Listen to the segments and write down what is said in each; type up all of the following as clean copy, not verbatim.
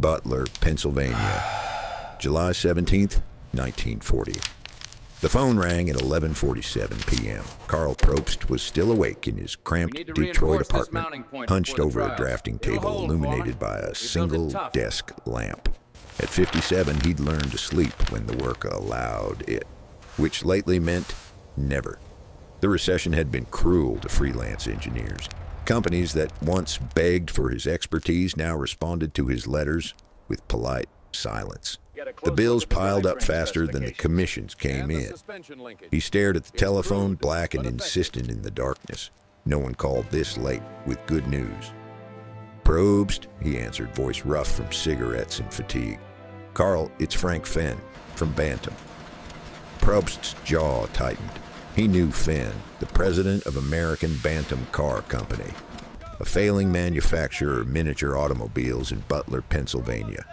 Butler, Pennsylvania, July 17th, 1940. The phone rang at 11:47 p.m. Karl Probst was still awake in his cramped Detroit apartment, hunched over a drafting table illuminated by a single desk lamp. At 57, he'd learned to sleep when the work allowed it, which lately meant never. The recession had been cruel to freelance engineers. Companies that once begged for his expertise now responded to his letters with polite silence. The bills piled up faster than the commissions came in. He stared at the telephone, black and insistent in the darkness. No one called this late with good news. "Probst," he answered, voice rough from cigarettes and fatigue. "Karl, it's Frank Fenn from Bantam." Probst's jaw tightened. He knew Fenn, the president of American Bantam Car Company, a failing manufacturer of miniature automobiles in Butler, Pennsylvania.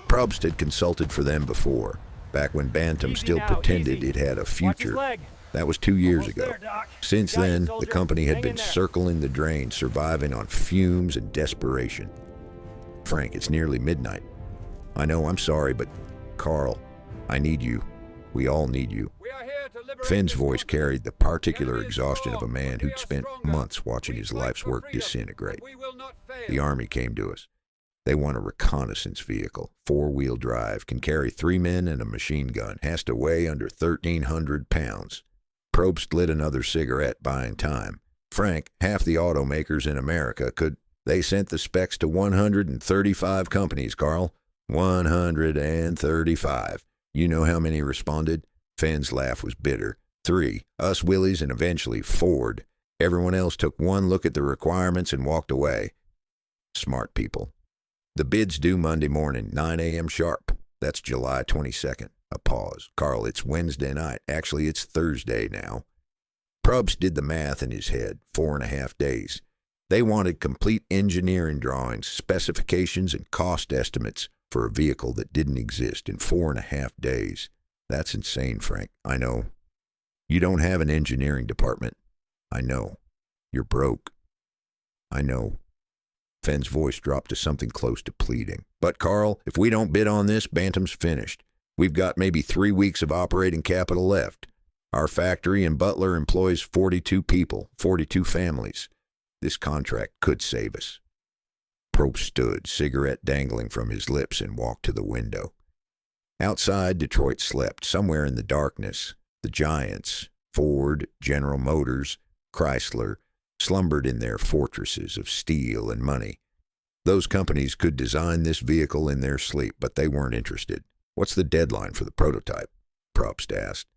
Probst had consulted for them before, back when Bantam still pretended it had a future. That was 2 years ago. Since then, the company had been circling the drain, surviving on fumes and desperation. "Frank, it's nearly midnight. I know, I'm sorry, but Karl, I need you. We all need you." Fenn's voice carried the particular exhaustion of a man who'd spent months watching his life's work disintegrate. "The Army came to us. They want a reconnaissance vehicle, 4-wheel drive, can carry 3 men and a machine gun, has to weigh under 1,300 pounds. Probst lit another cigarette, buying time. "Frank, half the automakers in America could. They sent the specs to 135 companies, Karl. 135. You know how many responded?" Fenn's laugh was bitter. 3. Us, Willys, and eventually Ford. Everyone else took one look at the requirements and walked away. Smart people. "The bid's due Monday morning, 9 a.m. sharp. That's July 22nd. A pause. "Karl, it's Wednesday night. Actually, it's Thursday now." Probst did the math in his head. 4.5 days. They wanted complete engineering drawings, specifications, and cost estimates for a vehicle that didn't exist in 4.5 days. That's insane, Frank. I know. You don't have an engineering department. I know. You're broke. I know. Fenn's voice dropped to something close to pleading. "But Karl, if we don't bid on this, Bantam's finished. We've got maybe 3 weeks of operating capital left. Our factory in Butler employs 42 people, 42 families. This contract could save us." Probst stood, cigarette dangling from his lips, and walked to the window. Outside, Detroit slept. Somewhere in the darkness, the giants, Ford, General Motors, Chrysler, slumbered in their fortresses of steel and money. Those companies could design this vehicle in their sleep, but they weren't interested. "What's the deadline for the prototype?" Probst asked.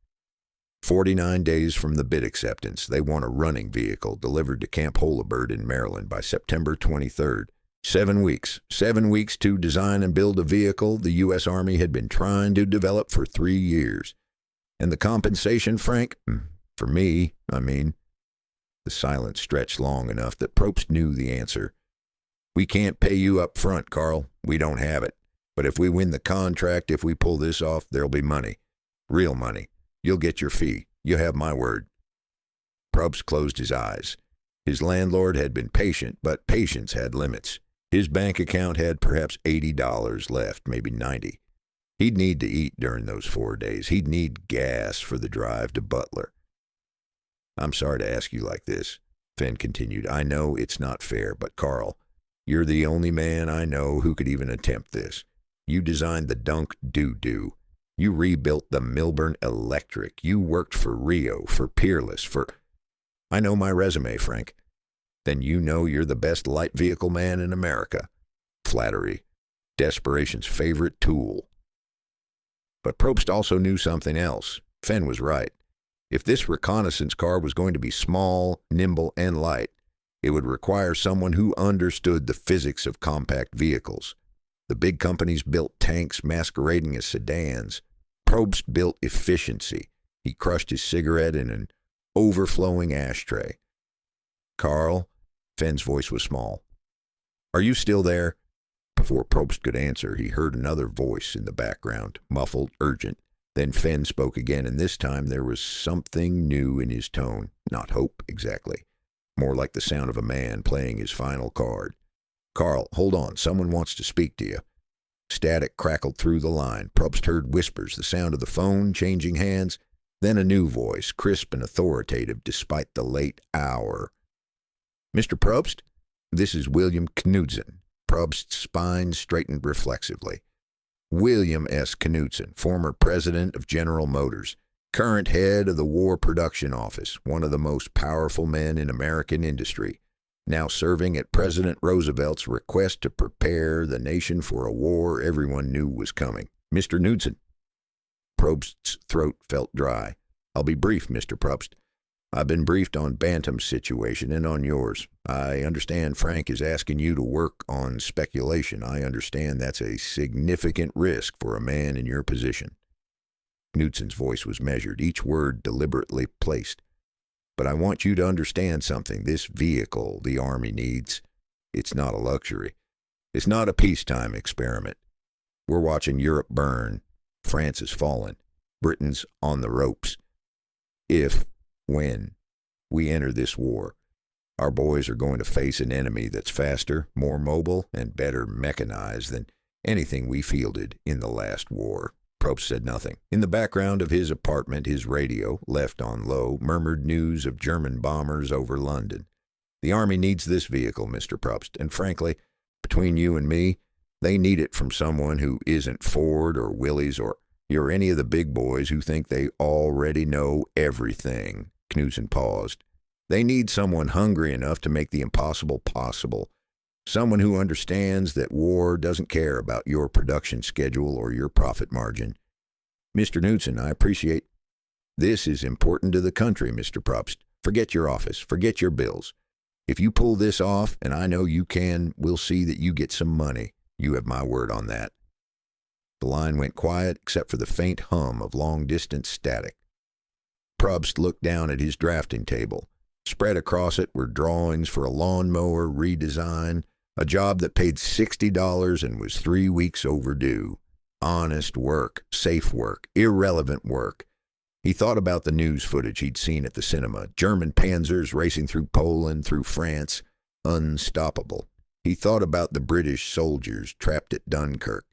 49 days from the bid acceptance. They want a running vehicle delivered to Camp Holabird in Maryland by September 23rd. 7 weeks. 7 weeks to design and build a vehicle the U.S. Army had been trying to develop for 3 years. And the compensation, Frank? For me, I mean. The silence stretched long enough that Probst knew the answer. "We can't pay you up front, Karl. We don't have it. But if we win the contract, if we pull this off, there'll be money. Real money. You'll get your fee. You have my word." Probst closed his eyes. His landlord had been patient, but patience had limits. His bank account had perhaps $80 left, maybe 90. He'd need to eat during those 4 days. He'd need gas for the drive to Butler. "I'm sorry to ask you like this," Fenn continued. "I know it's not fair, but Karl, you're the only man I know who could even attempt this. You designed the Dunk Doo-Doo. You rebuilt the Milburn Electric. You worked for Rio, for Peerless, for... I know my resume, Frank. Then you know you're the best light vehicle man in America. Flattery. Desperation's favorite tool." But Probst also knew something else. Fenn was right. If this reconnaissance car was going to be small, nimble, and light, it would require someone who understood the physics of compact vehicles. The big companies built tanks masquerading as sedans. Probst built efficiency. He crushed his cigarette in an overflowing ashtray. "Karl," Fenn's voice was small. "Are you still there?" Before Probst could answer, he heard another voice in the background, muffled, urgent. Then Fenn spoke again, and this time there was something new in his tone. Not hope, exactly. More like the sound of a man playing his final card. "Karl, hold on. Someone wants to speak to you." Static crackled through the line. Probst heard whispers, the sound of the phone changing hands, then a new voice, crisp and authoritative despite the late hour. "Mr. Probst, this is William Knudsen." Probst's spine straightened reflexively. William S. Knudsen, former president of General Motors, current head of the War Production Office, one of the most powerful men in American industry, now serving at President Roosevelt's request to prepare the nation for a war everyone knew was coming. "Mr. Knudsen." Probst's throat felt dry. "I'll be brief, Mr. Probst. I've been briefed on Bantam's situation and on yours. I understand Frank is asking you to work on speculation. I understand that's a significant risk for a man in your position." Knudsen's voice was measured, each word deliberately placed. "But I want you to understand something. This vehicle the Army needs, it's not a luxury. It's not a peacetime experiment. We're watching Europe burn. France has fallen. Britain's on the ropes. When we enter this war, our boys are going to face an enemy that's faster, more mobile, and better mechanized than anything we fielded in the last war." Probst said nothing. In the background of his apartment, his radio, left on low, murmured news of German bombers over London. "The Army needs this vehicle, Mr. Probst, and frankly, between you and me, they need it from someone who isn't Ford or Willys or any of the big boys who think they already know everything." Knudsen paused. "They need someone hungry enough to make the impossible possible. Someone who understands that war doesn't care about your production schedule or your profit margin. Mr. Knudsen, I appreciate. This is important to the country, Mr. Probst. Forget your office. Forget your bills. If you pull this off, and I know you can, we'll see that you get some money. You have my word on that." The line went quiet except for the faint hum of long-distance static. Probst looked down at his drafting table. Spread across it were drawings for a lawnmower redesign, a job that paid $60 and was 3 weeks overdue. Honest work, safe work, irrelevant work. He thought about the news footage he'd seen at the cinema. German panzers racing through Poland, through France, unstoppable. He thought about the British soldiers trapped at Dunkirk,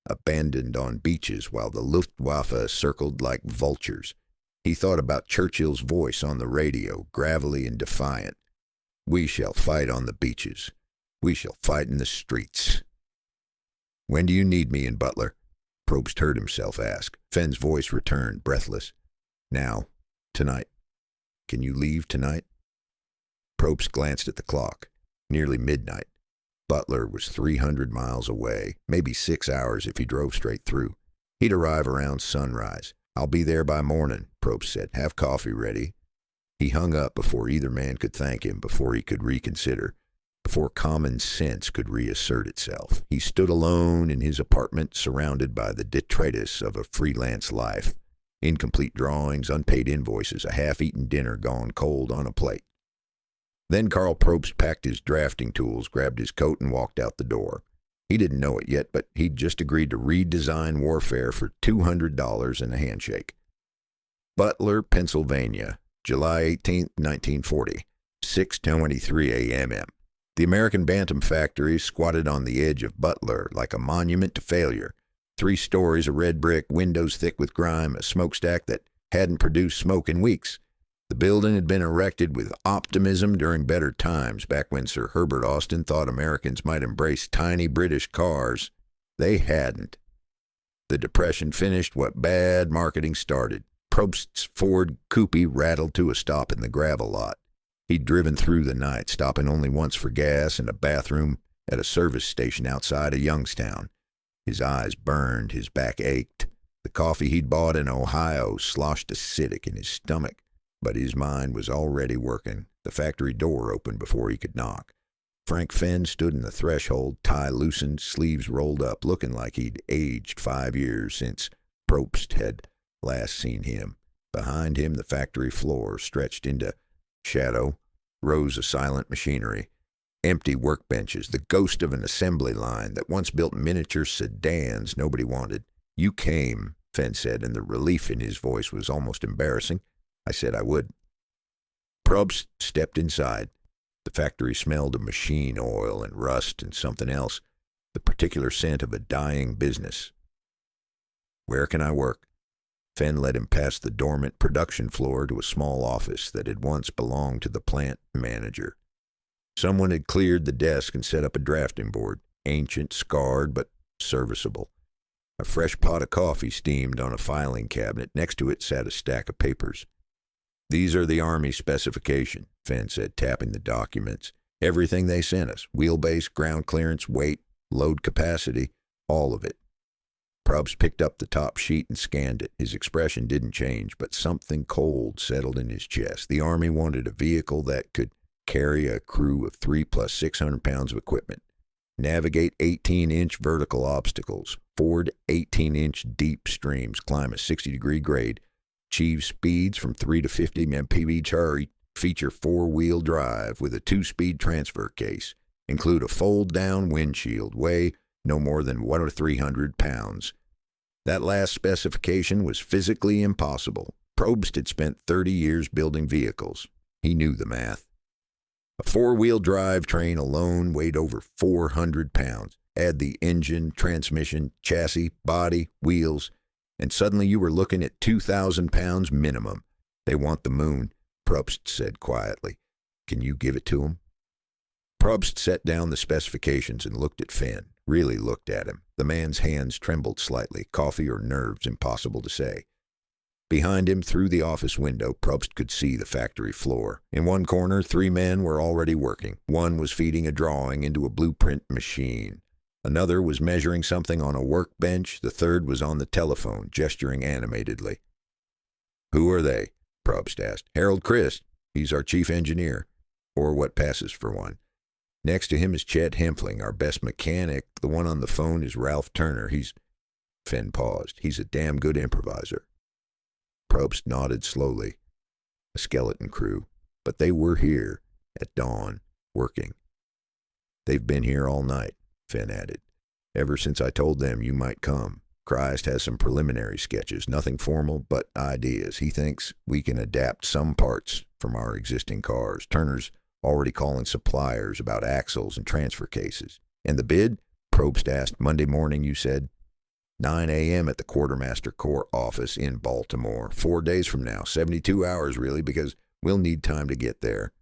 abandoned on beaches while the Luftwaffe circled like vultures. He thought about Churchill's voice on the radio, gravelly and defiant. "We shall fight on the beaches. We shall fight in the streets." "When do you need me in Butler?" Probst heard himself ask. Fenn's voice returned, breathless. "Now. Tonight. Can you leave tonight?" Probst glanced at the clock. Nearly midnight. Butler was 300 miles away, maybe 6 hours if he drove straight through. He'd arrive around sunrise. "I'll be there by morning," Probst said. "Have coffee ready." He hung up before either man could thank him, before he could reconsider, before common sense could reassert itself. He stood alone in his apartment, surrounded by the detritus of a freelance life. Incomplete drawings, unpaid invoices, a half-eaten dinner gone cold on a plate. Then Karl Probst packed his drafting tools, grabbed his coat, and walked out the door. He didn't know it yet, but he'd just agreed to redesign warfare for $200 and a handshake. Butler, Pennsylvania, July 18, 1940, 6:23 a.m. The American Bantam factory squatted on the edge of Butler like a monument to failure. 3 stories of red brick, windows thick with grime, a smokestack that hadn't produced smoke in weeks. The building had been erected with optimism during better times, back when Sir Herbert Austin thought Americans might embrace tiny British cars. They hadn't. The Depression finished what bad marketing started. Probst's Ford Coupe rattled to a stop in the gravel lot. He'd driven through the night, stopping only once for gas and a bathroom at a service station outside of Youngstown. His eyes burned, his back ached. The coffee he'd bought in Ohio sloshed acidic in his stomach. But his mind was already working. The factory door opened before he could knock. Frank Fenn stood in the threshold, tie loosened, sleeves rolled up, looking like he'd aged 5 years since Probst had last seen him. Behind him, the factory floor stretched into shadow, rows of silent machinery, empty workbenches, the ghost of an assembly line that once built miniature sedans nobody wanted. "You came," Fenn said, and the relief in his voice was almost embarrassing. "I said I would." Probst stepped inside. The factory smelled of machine oil and rust and something else. the particular scent of a dying business. "Where can I work?" Fenn led him past the dormant production floor to a small office that had once belonged to the plant manager. Someone had cleared the desk and set up a drafting board, ancient, scarred, but serviceable. A fresh pot of coffee steamed on a filing cabinet. Next to it sat a stack of papers. "These are the Army specification," Fenn said, tapping the documents. "Everything they sent us. Wheelbase, ground clearance, weight, load capacity, all of it." Probst picked up the top sheet and scanned it. His expression didn't change, but something cold settled in his chest. The Army wanted a vehicle that could carry a crew of 3 plus 600 pounds of equipment, navigate 18-inch vertical obstacles, ford 18-inch deep streams, climb a 60-degree grade, achieve speeds from 3 to 50 mph, feature 4-wheel drive with a 2-speed transfer case, include a fold-down windshield, weigh no more than 1 or 300 pounds. That last specification was physically impossible. Probst had spent 30 years building vehicles. He knew the math. A 4-wheel drive train alone weighed over 400 pounds. Add the engine, transmission, chassis, body, wheels, and suddenly you were looking at 2,000 pounds minimum. "They want the moon," Probst said quietly. "Can you give it to them?" Probst set down the specifications and looked at Fenn. Really looked at him. The man's hands trembled slightly. Coffee or nerves, impossible to say. Behind him, through the office window, Probst could see the factory floor. In one corner, 3 men were already working. One was feeding a drawing into a blueprint machine. Another was measuring something on a workbench. The third was on the telephone, gesturing animatedly. "Who are they?" Probst asked. "Harold Christ. He's our chief engineer, or what passes for one. Next to him is Chet Hempling, our best mechanic. The one on the phone is Ralph Turner. Fenn paused. "He's a damn good improviser." Probst nodded slowly. A skeleton crew. But they were here, at dawn, working. "They've been here all night," Fenn added. "Ever since I told them you might come. Christ has some preliminary sketches, nothing formal, but ideas. He thinks we can adapt some parts from our existing cars. Turner's already calling suppliers about axles and transfer cases." "And the bid?" Probst asked. "Monday morning, you said?" 9 a.m. at the Quartermaster Corps office in Baltimore. 4 days from now. 72 hours, really, because we'll need time to get there."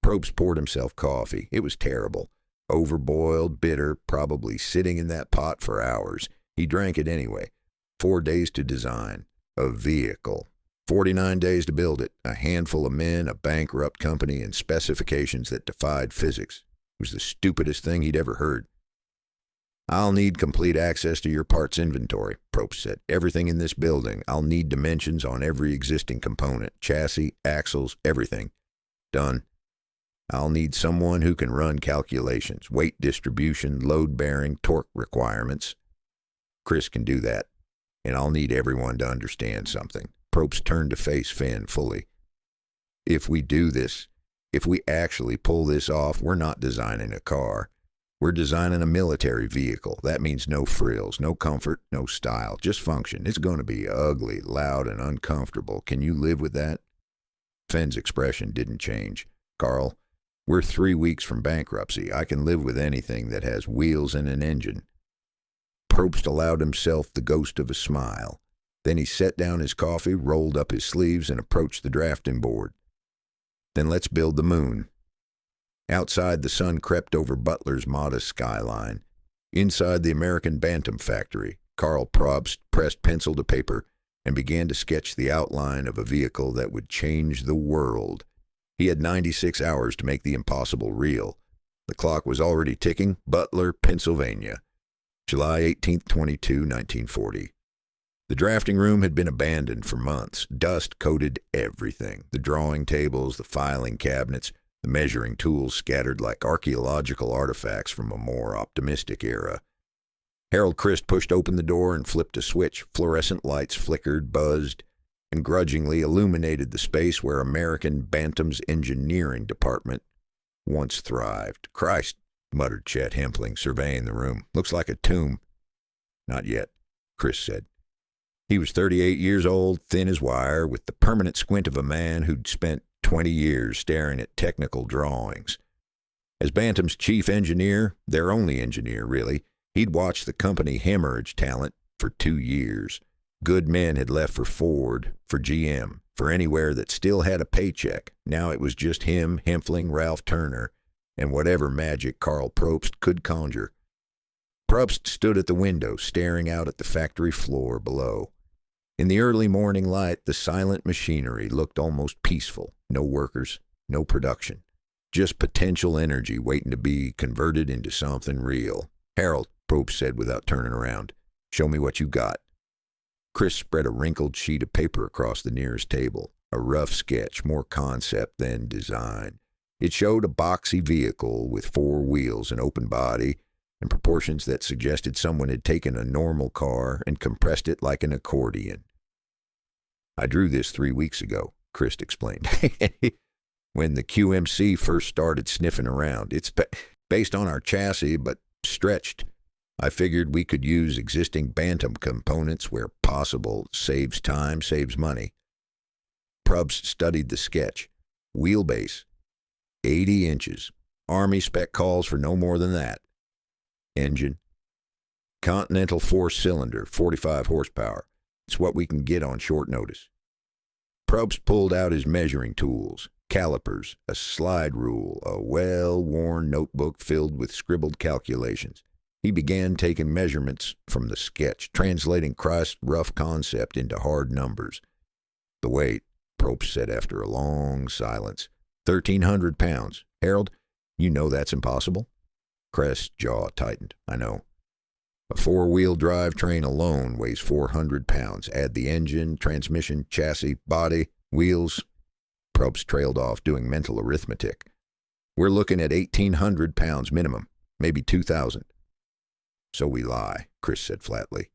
Probst poured himself coffee. It was terrible. Overboiled, bitter, probably sitting in that pot for hours. He drank it anyway. 4 days to design. A vehicle. 49 days to build it. A handful of men, a bankrupt company, and specifications that defied physics. It was the stupidest thing he'd ever heard. "I'll need complete access to your parts inventory," Probst said. "Everything in this building. I'll need dimensions on every existing component. Chassis, axles, everything. Done. I'll need someone who can run calculations, weight distribution, load bearing, torque requirements. Chris can do that. And I'll need everyone to understand something." Probst turned to face Fenn fully. "If we do this, if we actually pull this off, we're not designing a car. We're designing a military vehicle. That means no frills, no comfort, no style, just function. It's going to be ugly, loud, and uncomfortable. Can you live with that?" Fenn's expression didn't change. "Karl, we're 3 weeks from bankruptcy. I can live with anything that has wheels and an engine." Probst allowed himself the ghost of a smile. Then he set down his coffee, rolled up his sleeves, and approached the drafting board. "Then let's build the moon." Outside, the sun crept over Butler's modest skyline. Inside the American Bantam factory, Karl Probst pressed pencil to paper and began to sketch the outline of a vehicle that would change the world. He had 96 hours to make the impossible real. The clock was already ticking. Butler, Pennsylvania. July 18th, 1940. The drafting room had been abandoned for months. Dust coated everything. The drawing tables, the filing cabinets, the measuring tools scattered like archaeological artifacts from a more optimistic era. Harold Christ pushed open the door and flipped a switch. Fluorescent lights flickered, buzzed, and grudgingly illuminated the space where American Bantam's engineering department once thrived. "Christ," muttered Chet Hempling, surveying the room. "Looks like a tomb." "Not yet," Christ said. He was 38 years old, thin as wire, with the permanent squint of a man who'd spent 20 years staring at technical drawings. As Bantam's chief engineer, their only engineer, really, he'd watched the company hemorrhage talent for 2 years. Good men had left for Ford, for GM, for anywhere that still had a paycheck. Now it was just him, Hempfling, Ralph Turner, and whatever magic Karl Probst could conjure. Probst stood at the window, staring out at the factory floor below. In the early morning light, the silent machinery looked almost peaceful. No workers, no production. Just potential energy waiting to be converted into something real. "Harold," Probst said without turning around, "show me what you got." Chris spread a wrinkled sheet of paper across the nearest table, a rough sketch, more concept than design. It showed a boxy vehicle with 4 wheels, an open body, and proportions that suggested someone had taken a normal car and compressed it like an accordion. "I drew this 3 weeks ago," Chris explained. "When the QMC first started sniffing around. It's based on our chassis, but stretched. I figured we could use existing Bantam components where possible. Saves time, saves money." Probst studied the sketch. Wheelbase, 80 inches. Army spec calls for no more than that. Engine, Continental 4-cylinder, 45 horsepower. It's what we can get on short notice. Probst pulled out his measuring tools, calipers, a slide rule, a well-worn notebook filled with scribbled calculations. He began taking measurements from the sketch, translating Christ's rough concept into hard numbers. "The weight," Probst said after a long silence, 1,300 pounds. "Harold, you know that's impossible?" Crest's jaw tightened. "I know. A 4-wheel drive train alone weighs 400 pounds. Add the engine, transmission, chassis, body, wheels." Probst trailed off, doing mental arithmetic. "We're looking at 1,800 pounds minimum, maybe 2,000. "So we lie," Chris said flatly.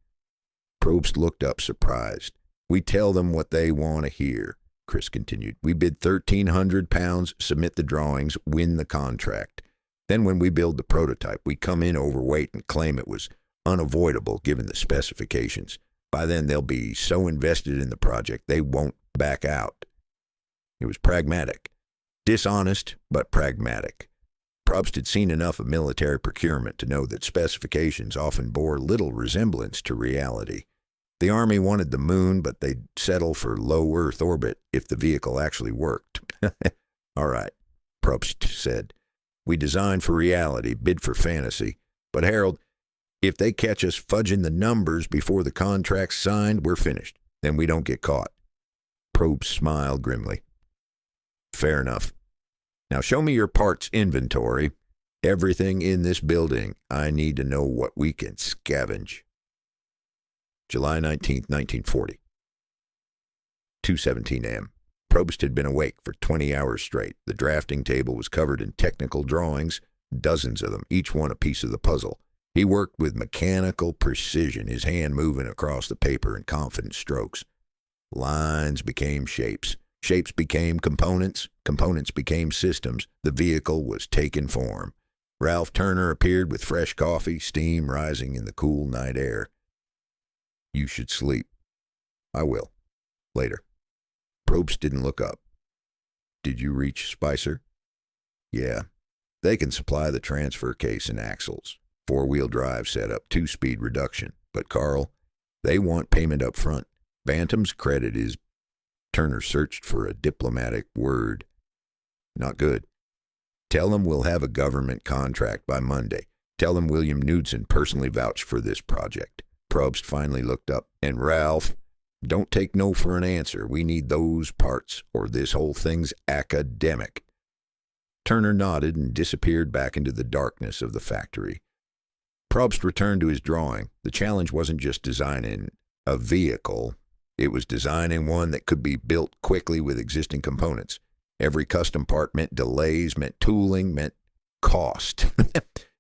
Probst looked up, surprised. "We tell them what they want to hear," Chris continued. "We bid 1,300 pounds, submit the drawings, win the contract. Then when we build the prototype, we come in overweight and claim it was unavoidable given the specifications. By then they'll be so invested in the project they won't back out." It was pragmatic. Dishonest, but pragmatic. Probst had seen enough of military procurement to know that specifications often bore little resemblance to reality. The Army wanted the moon, but they'd settle for low Earth orbit if the vehicle actually worked. "All right," Probst said. "We design for reality, bid for fantasy. But Harold, if they catch us fudging the numbers before the contract's signed, we're finished. Then we don't get caught." Probst smiled grimly. "Fair enough. Now show me your parts inventory. Everything in this building. I need to know what we can scavenge." July 19th, 1940. 2:17 a.m. Probst had been awake for 20 hours straight. The drafting table was covered in technical drawings, dozens of them, each one a piece of the puzzle. He worked with mechanical precision, his hand moving across the paper in confident strokes. Lines became shapes. Shapes became components. Components became systems. The vehicle was taking form. Ralph Turner appeared with fresh coffee, steam rising in the cool night air. "You should sleep." "I will. Later." Probst didn't look up. "Did you reach Spicer?" "Yeah. They can supply the transfer case and axles. 4-wheel drive setup, 2-speed reduction. But Karl, they want payment up front. Bantam's credit is..." Turner searched for a diplomatic word. "Not good. Tell them we'll have a government contract by Monday. Tell them William Knudsen personally vouched for this project." Probst finally looked up. "And Ralph, don't take no for an answer. We need those parts, or this whole thing's academic." Turner nodded and disappeared back into the darkness of the factory. Probst returned to his drawing. The challenge wasn't just designing a vehicle. It was designing one that could be built quickly with existing components. Every custom part meant delays, meant tooling, meant cost.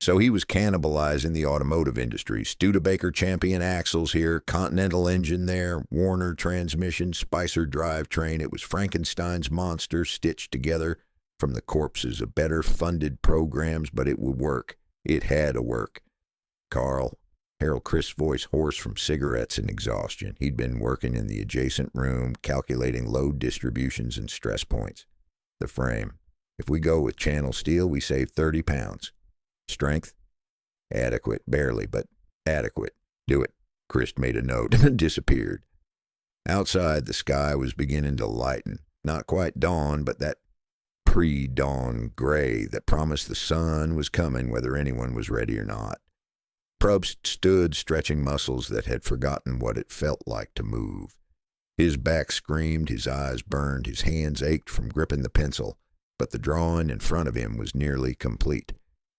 So he was cannibalizing the automotive industry. Studebaker Champion axles here, Continental engine there, Warner transmission, Spicer drivetrain. It was Frankenstein's monster stitched together from the corpses of better funded programs, but it would work. It had to work. "Karl," Harold Christ's voice hoarse from cigarettes and exhaustion. He'd been working in the adjacent room, calculating load distributions and stress points. "The frame. If we go with channel steel, we save 30 pounds. Strength? Adequate. Barely, but adequate. Do it. Chris made a note and disappeared. Outside, the sky was beginning to lighten. Not quite dawn, but that pre-dawn gray that promised the sun was coming whether anyone was ready or not. Probst stood stretching muscles that had forgotten what it felt like to move. His back screamed, his eyes burned, his hands ached from gripping the pencil, but the drawing in front of him was nearly complete.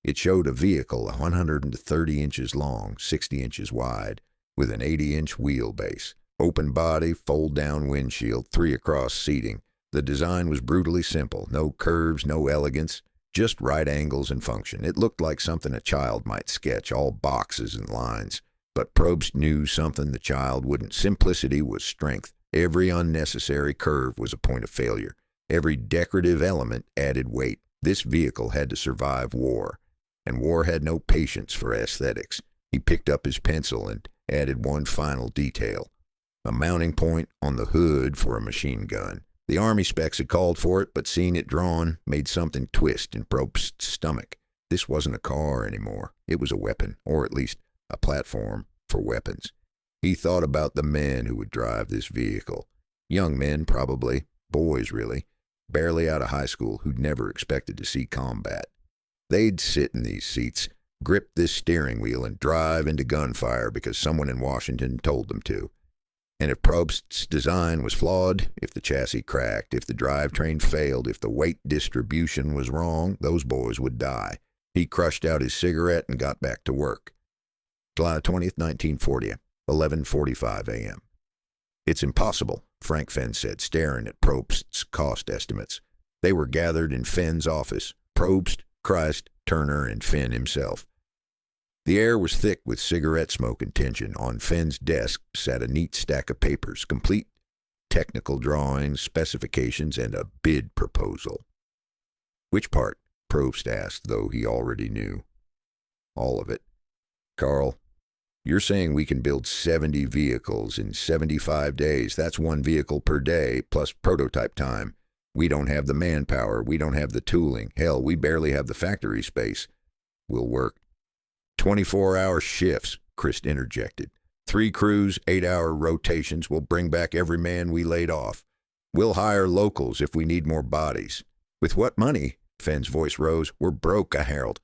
It showed a vehicle 130 inches long, 60 inches wide, with an 80-inch wheelbase, open body, fold-down windshield, 3 across seating. The design was brutally simple, no curves, no elegance, just right angles and function. It looked like something a child might sketch, all boxes and lines. But Probst knew something the child wouldn't. Simplicity was strength. Every unnecessary curve was a point of failure. Every decorative element added weight. This vehicle had to survive war, and war had no patience for aesthetics. He picked up his pencil and added one final detail, a mounting point on the hood for a machine gun. The Army specs had called for it, but seeing it drawn made something twist in Probst's stomach. This wasn't a car anymore. It was a weapon, or at least a platform for weapons. He thought about the men who would drive this vehicle. Young men, probably. Boys, really. Barely out of high school, who'd never expected to see combat. They'd sit in these seats, grip this steering wheel, and drive into gunfire because someone in Washington told them to. And if Probst's design was flawed, if the chassis cracked, if the drivetrain failed, if the weight distribution was wrong, those boys would die. He crushed out his cigarette and got back to work. July 20th, 1940, 11:45 a.m. It's impossible, Frank Fenn said, staring at Probst's cost estimates. They were gathered in Fenn's office. Probst, Christ, Turner, and Fenn himself. The air was thick with cigarette smoke and tension. On Fenn's desk sat a neat stack of papers, complete technical drawings, specifications, and a bid proposal. Which part? Probst asked, though he already knew. All of it. Karl, you're saying we can build 70 vehicles in 75 days. That's 1 vehicle per day, plus prototype time. We don't have the manpower. We don't have the tooling. Hell, we barely have the factory space. We'll work 24-hour shifts, Chris interjected. 3 crews, 8-hour rotations. We'll bring back every man we laid off. We'll hire locals if we need more bodies. With what money? Fenn's voice rose. We're broke, Harold.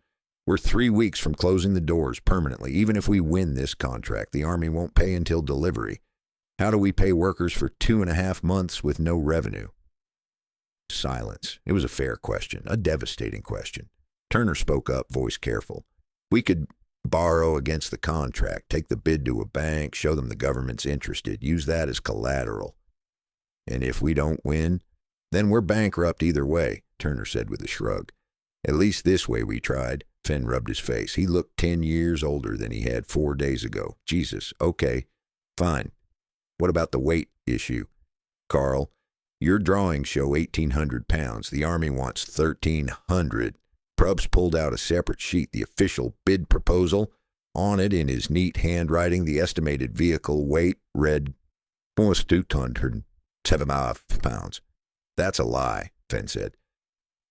We're 3 weeks from closing the doors permanently. Even if we win this contract, the Army won't pay until delivery. How do we pay workers for 2.5 months with no revenue? Silence. It was a fair question, a devastating question. Turner spoke up, voice careful. We could borrow against the contract, take the bid to a bank, show them the government's interested, use that as collateral. And if we don't win, then we're bankrupt either way, Turner said with a shrug. At least this way we tried. Fenn rubbed his face. He looked 10 years older than he had 4 days ago. Jesus, okay, fine. What about the weight issue? Karl, your drawings show 1,800 pounds. The Army wants 1,300. Probst pulled out a separate sheet, the official bid proposal. On it, in his neat handwriting, the estimated vehicle weight read 275 pounds. That's a lie, Fenn said.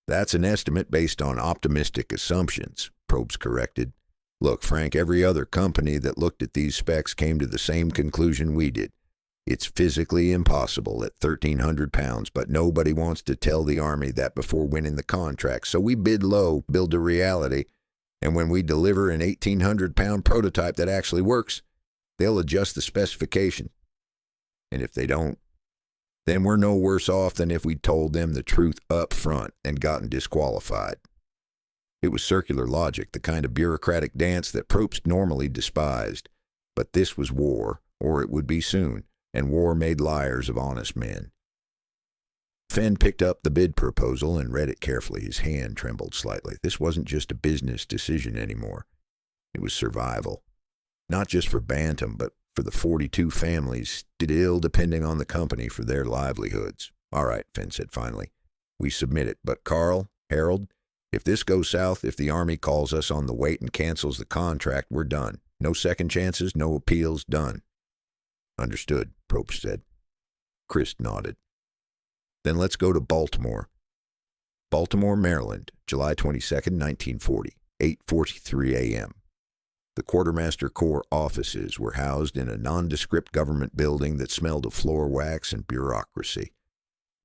That's an estimate based on optimistic assumptions, Probst corrected. Look, Frank, every other company that looked at these specs came to the same conclusion we did. It's physically impossible at 1,300 pounds, but nobody wants to tell the Army that before winning the contract. So we bid low, build a reality, and when we deliver an 1,800-pound prototype that actually works, they'll adjust the specification. And if they don't, then we're no worse off than if we'd told them the truth up front and gotten disqualified. It was circular logic, the kind of bureaucratic dance that Probst normally despised. But this was war, or it would be soon. And war made liars of honest men. Fenn picked up the bid proposal and read it carefully. His hand trembled slightly. This wasn't just a business decision anymore. It was survival. Not just for Bantam, but for the 42 families still depending on the company for their livelihoods. All right, Fenn said finally. We submit it. But Karl, Harold, if this goes south, if the Army calls us on the weight and cancels the contract, we're done. No second chances, no appeals, done. Understood, Probst said. Chris nodded. Then let's go to Baltimore. Baltimore, Maryland, July 22nd, 1940, 8:43 a.m. The Quartermaster Corps offices were housed in a nondescript government building that smelled of floor wax and bureaucracy.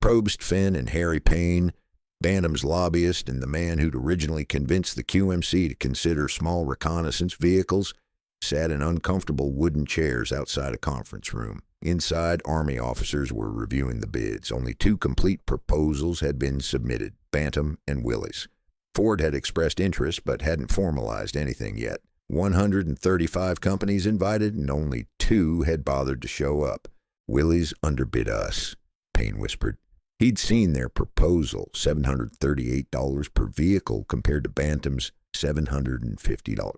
Probst, Finn, and Harry Payne, Bantam's lobbyist and the man who'd originally convinced the QMC to consider small reconnaissance vehicles, sat in uncomfortable wooden chairs outside a conference room. Inside, Army officers were reviewing the bids. Only 2 complete proposals had been submitted, Bantam and Willys. Ford had expressed interest but hadn't formalized anything yet. 135 companies invited, and only 2 had bothered to show up. Willys underbid us, Payne whispered. He'd seen their proposal, $738 per vehicle compared to Bantam's $750.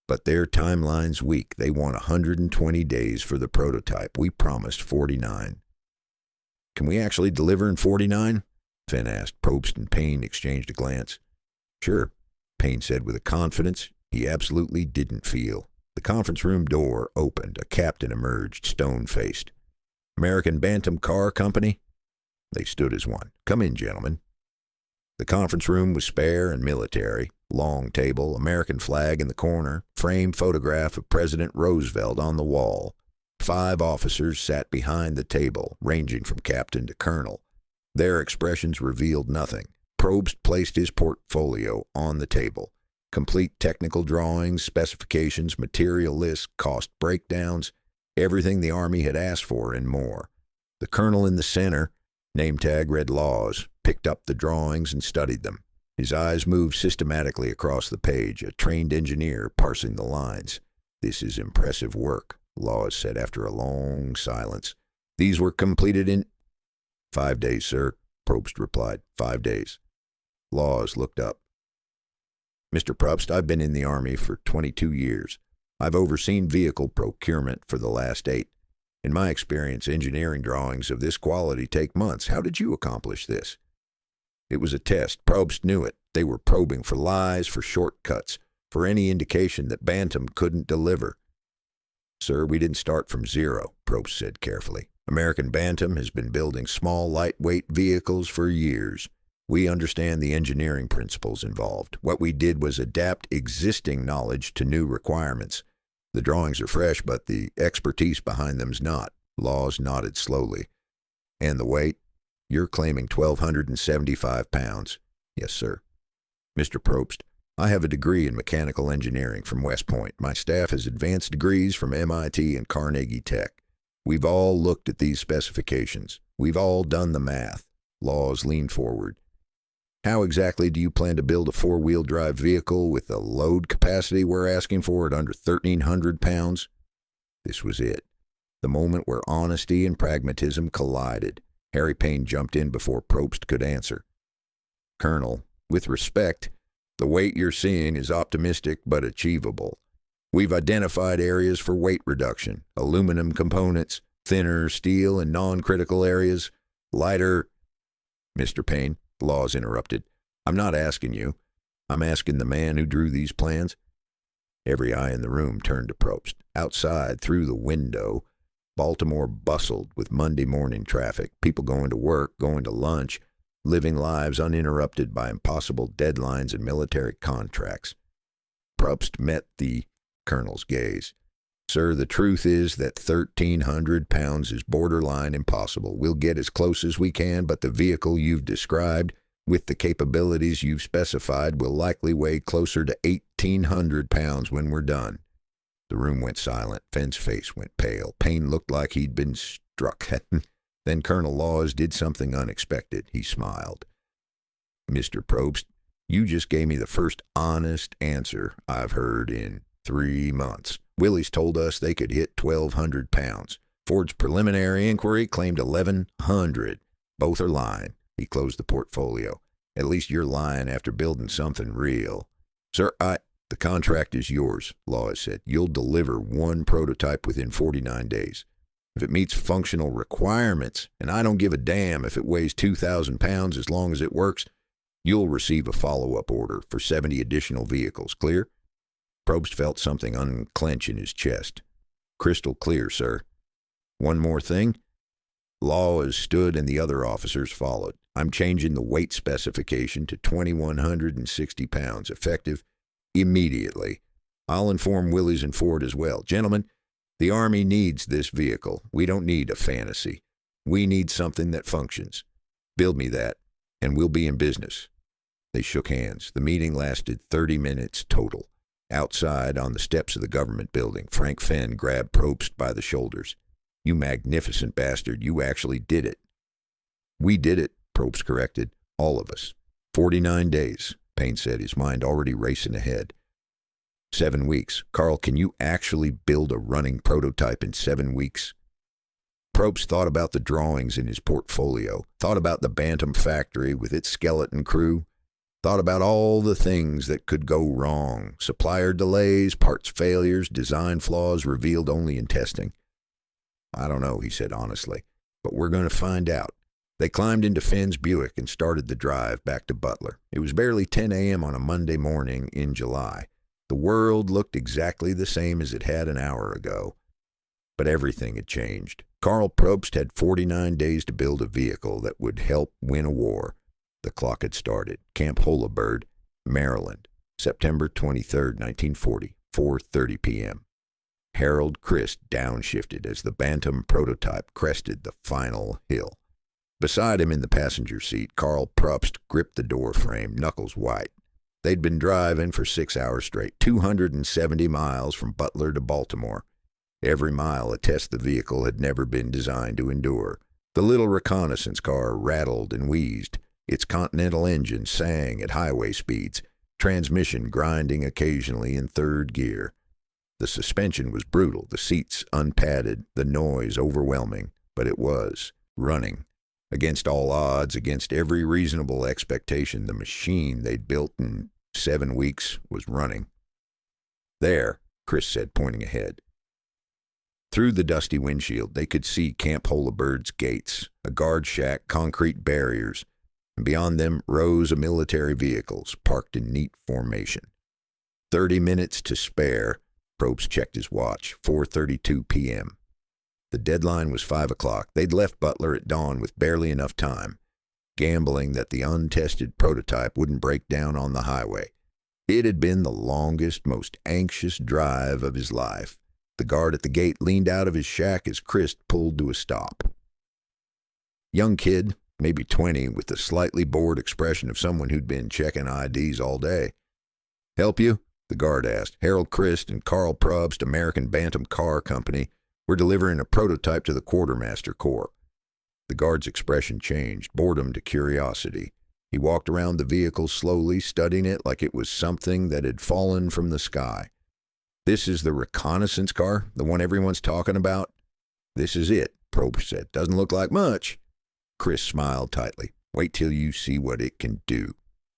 But their timeline's weak. They want 120 days for the prototype. We promised 49. Can we actually deliver in 49? Finn asked. Probst and Payne exchanged a glance. Sure, Payne said with a confidence he absolutely didn't feel. The conference room door opened. A captain emerged, stone-faced. American Bantam Car Company? They stood as one. Come in, gentlemen. The conference room was spare and military. Long table, American flag in the corner, framed photograph of President Roosevelt on the wall. 5 officers sat behind the table, ranging from captain to colonel. Their expressions revealed nothing. Probst placed his portfolio on the table. Complete technical drawings, specifications, material lists, cost breakdowns, everything the Army had asked for and more. The colonel in the center, name tag read laws, picked up the drawings and studied them. His eyes moved systematically across the page, a trained engineer parsing the lines. This is impressive work, Laws said after a long silence. These were completed in 5 days, sir, Probst replied. 5 days. Laws looked up. Mr. Probst, I've been in the Army for 22 years. I've overseen vehicle procurement for the last 8. In my experience, engineering drawings of this quality take months. How did you accomplish this? It was a test. Probst knew it. They were probing for lies, for shortcuts, for any indication that Bantam couldn't deliver. Sir, we didn't start from zero, Probst said carefully. American Bantam has been building small, lightweight vehicles for years. We understand the engineering principles involved. What we did was adapt existing knowledge to new requirements. The drawings are fresh, but the expertise behind them's not. Laws nodded slowly. And the weight? You're claiming 1,275 pounds. Yes, sir. Mr. Probst, I have a degree in mechanical engineering from West Point. My staff has advanced degrees from MIT and Carnegie Tech. We've all looked at these specifications. We've all done the math. Laws leaned forward. How exactly do you plan to build a 4-wheel drive vehicle with the load capacity we're asking for at under 1,300 pounds? This was it. The moment where honesty and pragmatism collided. Harry Payne jumped in before Probst could answer. Colonel, with respect, the weight you're seeing is optimistic but achievable. We've identified areas for weight reduction, aluminum components, thinner steel in non-critical areas, lighter... Mr. Payne, Laws interrupted. I'm not asking you. I'm asking the man who drew these plans. Every eye in the room turned to Probst. Outside, through the window, Baltimore bustled with Monday morning traffic, people going to work, going to lunch, living lives uninterrupted by impossible deadlines and military contracts. Probst met the colonel's gaze. Sir, the truth is that 1,300 pounds is borderline impossible. We'll get as close as we can, but the vehicle you've described, with the capabilities you've specified, will likely weigh closer to 1,800 pounds when we're done. The room went silent. Finn's face went pale. Payne looked like he'd been struck. Then Colonel Laws did something unexpected. He smiled. Mr. Probst, you just gave me the first honest answer I've heard in 3 months. Willys told us they could hit 1,200 pounds. Ford's preliminary inquiry claimed 1,100. Both are lying. He closed the portfolio. At least you're lying after building something real. Sir, the contract is yours, Laws said. You'll deliver 1 prototype within 49 days. If it meets functional requirements, and I don't give a damn if it weighs 2,000 pounds as long as it works, you'll receive a follow-up order for 70 additional vehicles. Clear? Probst felt something unclench in his chest. Crystal clear, sir. One more thing. Laws stood and the other officers followed. I'm changing the weight specification to 2,160 pounds, effective immediately. I'll inform Willys and Ford as well. Gentlemen, the Army needs this vehicle. We don't need a fantasy. We need something that functions. Build me that, and we'll be in business." They shook hands. The meeting lasted 30 minutes total. Outside, on the steps of the government building, Frank Fenn grabbed Probst by the shoulders. "You magnificent bastard, you actually did it." "We did it," Probst corrected. "All of us." 49 days, Payne said, his mind already racing ahead. 7 weeks. Karl, can you actually build a running prototype in 7 weeks? Probst thought about the drawings in his portfolio, thought about the Bantam factory with its skeleton crew, thought about all the things that could go wrong, supplier delays, parts failures, design flaws revealed only in testing. "I don't know," he said honestly, "but we're going to find out." They climbed into Fenn's Buick and started the drive back to Butler. It was barely 10 a.m. on a Monday morning in July. The world looked exactly the same as it had an hour ago. But everything had changed. Karl Probst had 49 days to build a vehicle that would help win a war. The clock had started. Camp Holabird, Maryland, September 23, 1940, 4:30 p.m. Harold Christ downshifted as the Bantam prototype crested the final hill. Beside him in the passenger seat, Karl Probst gripped the door frame, knuckles white. They'd been driving for 6 hours straight, 270 miles from Butler to Baltimore. Every mile a test the vehicle had never been designed to endure. The little reconnaissance car rattled and wheezed. Its Continental engine sang at highway speeds, transmission grinding occasionally in third gear. The suspension was brutal, the seats unpadded, the noise overwhelming, but it was running. Against all odds, against every reasonable expectation, the machine they'd built in 7 weeks was running. "There," Chris said, pointing ahead. Through the dusty windshield, they could see Camp Holabird's gates, a guard shack, concrete barriers, and beyond them rows of military vehicles parked in neat formation. 30 minutes to spare. Probst checked his watch. 4:32 p.m. The deadline was 5 o'clock. They'd left Butler at dawn with barely enough time, gambling that the untested prototype wouldn't break down on the highway. It had been the longest, most anxious drive of his life. The guard at the gate leaned out of his shack as Christ pulled to a stop. Young kid, maybe 20, with the slightly bored expression of someone who'd been checking IDs all day. "Help you?" the guard asked. "Harold Christ and Karl Probst, American Bantam Car Company. We're delivering a prototype to the Quartermaster Corps." The guard's expression changed, boredom to curiosity. He walked around the vehicle slowly, studying it like it was something that had fallen from the sky. "This is the reconnaissance car, the one everyone's talking about?" "This is it," Probst said. "Doesn't look like much." Chris smiled tightly. "Wait till you see what it can do."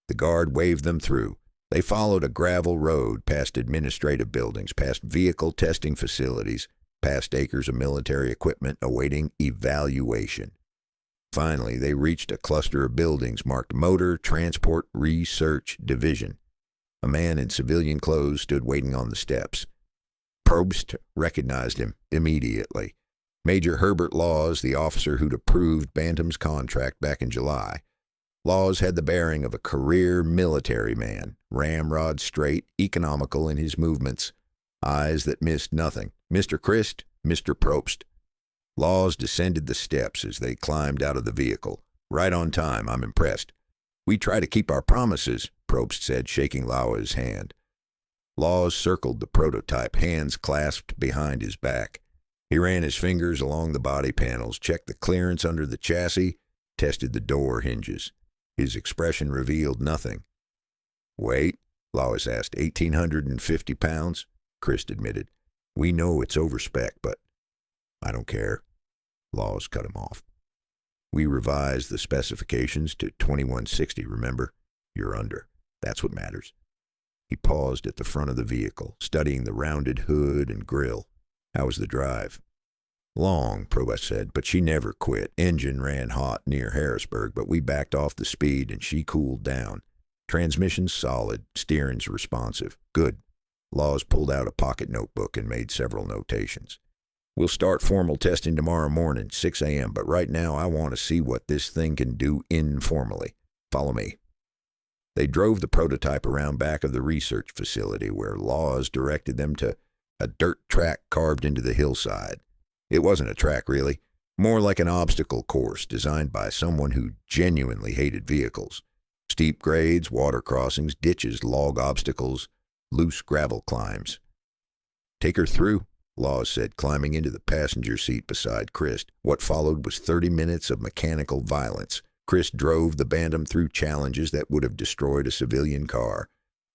The guard waved them through. They followed a gravel road, past administrative buildings, past vehicle testing facilities, past acres of military equipment awaiting evaluation. Finally, they reached a cluster of buildings marked Motor Transport Research Division. A man in civilian clothes stood waiting on the steps. Probst recognized him immediately. Major Herbert Laws, the officer who'd approved Bantam's contract back in July. Laws had the bearing of a career military man, ramrod straight, economical in his movements, eyes that missed nothing. "Mr. Christ, Mr. Probst." Laws descended the steps as they climbed out of the vehicle. "Right on time, I'm impressed." "We try to keep our promises," Probst said, shaking Laua's hand. Laws circled the prototype, hands clasped behind his back. He ran his fingers along the body panels, checked the clearance under the chassis, tested the door hinges. His expression revealed nothing. "Weight?" Laws asked. 1,850 pounds, Christ admitted. "We know it's over spec, but I don't care." Laws cut him off. "We revised the specifications to 2160, remember? You're under. That's what matters." He paused at the front of the vehicle, studying the rounded hood and grill. "How was the drive?" "Long," Probst said, "but she never quit. Engine ran hot near Harrisburg, but we backed off the speed and she cooled down. Transmission's solid, steering's responsive. Good." Laws pulled out a pocket notebook and made several notations. We'll start formal testing tomorrow morning, 6 a.m., but right now I want to see what this thing can do informally. Follow me." They drove the prototype around back of the research facility where Laws directed them to a dirt track carved into the hillside. It wasn't a track, really. More like an obstacle course designed by someone who genuinely hated vehicles. Steep grades, water crossings, ditches, log obstacles, loose gravel climbs. "Take her through," Laws said, climbing into the passenger seat beside Chris. What followed was 30 minutes of mechanical violence. Chris drove the Bantam through challenges that would have destroyed a civilian car.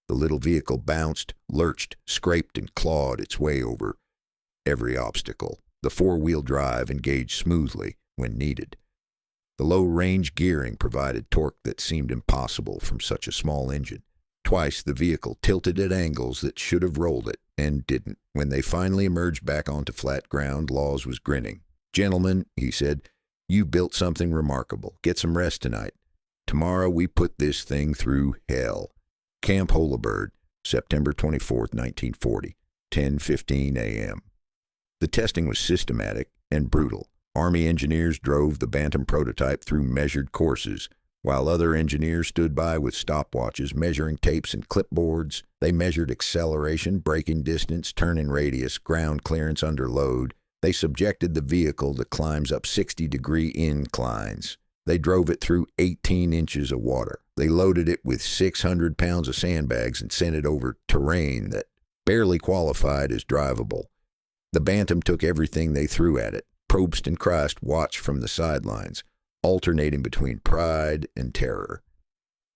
The little vehicle bounced, lurched, scraped, and clawed its way over every obstacle. The four-wheel drive engaged smoothly when needed. The low-range gearing provided torque that seemed impossible from such a small engine. Twice the vehicle tilted at angles that should have rolled it, and didn't. When they finally emerged back onto flat ground, Laws was grinning. "Gentlemen," he said, "you built something remarkable. Get some rest tonight. Tomorrow we put this thing through hell." Camp Holabird, September 24th, 1940, 10:15 a.m. The testing was systematic and brutal. Army engineers drove the Bantam prototype through measured courses, while other engineers stood by with stopwatches, measuring tapes and clipboards. They measured acceleration, braking distance, turning radius, ground clearance under load. They subjected the vehicle to climbs up 60-degree inclines. They drove it through 18 inches of water. They loaded it with 600 pounds of sandbags and sent it over terrain that barely qualified as drivable. The Bantam took everything they threw at it. Probst and Christ watched from the sidelines, alternating between pride and terror.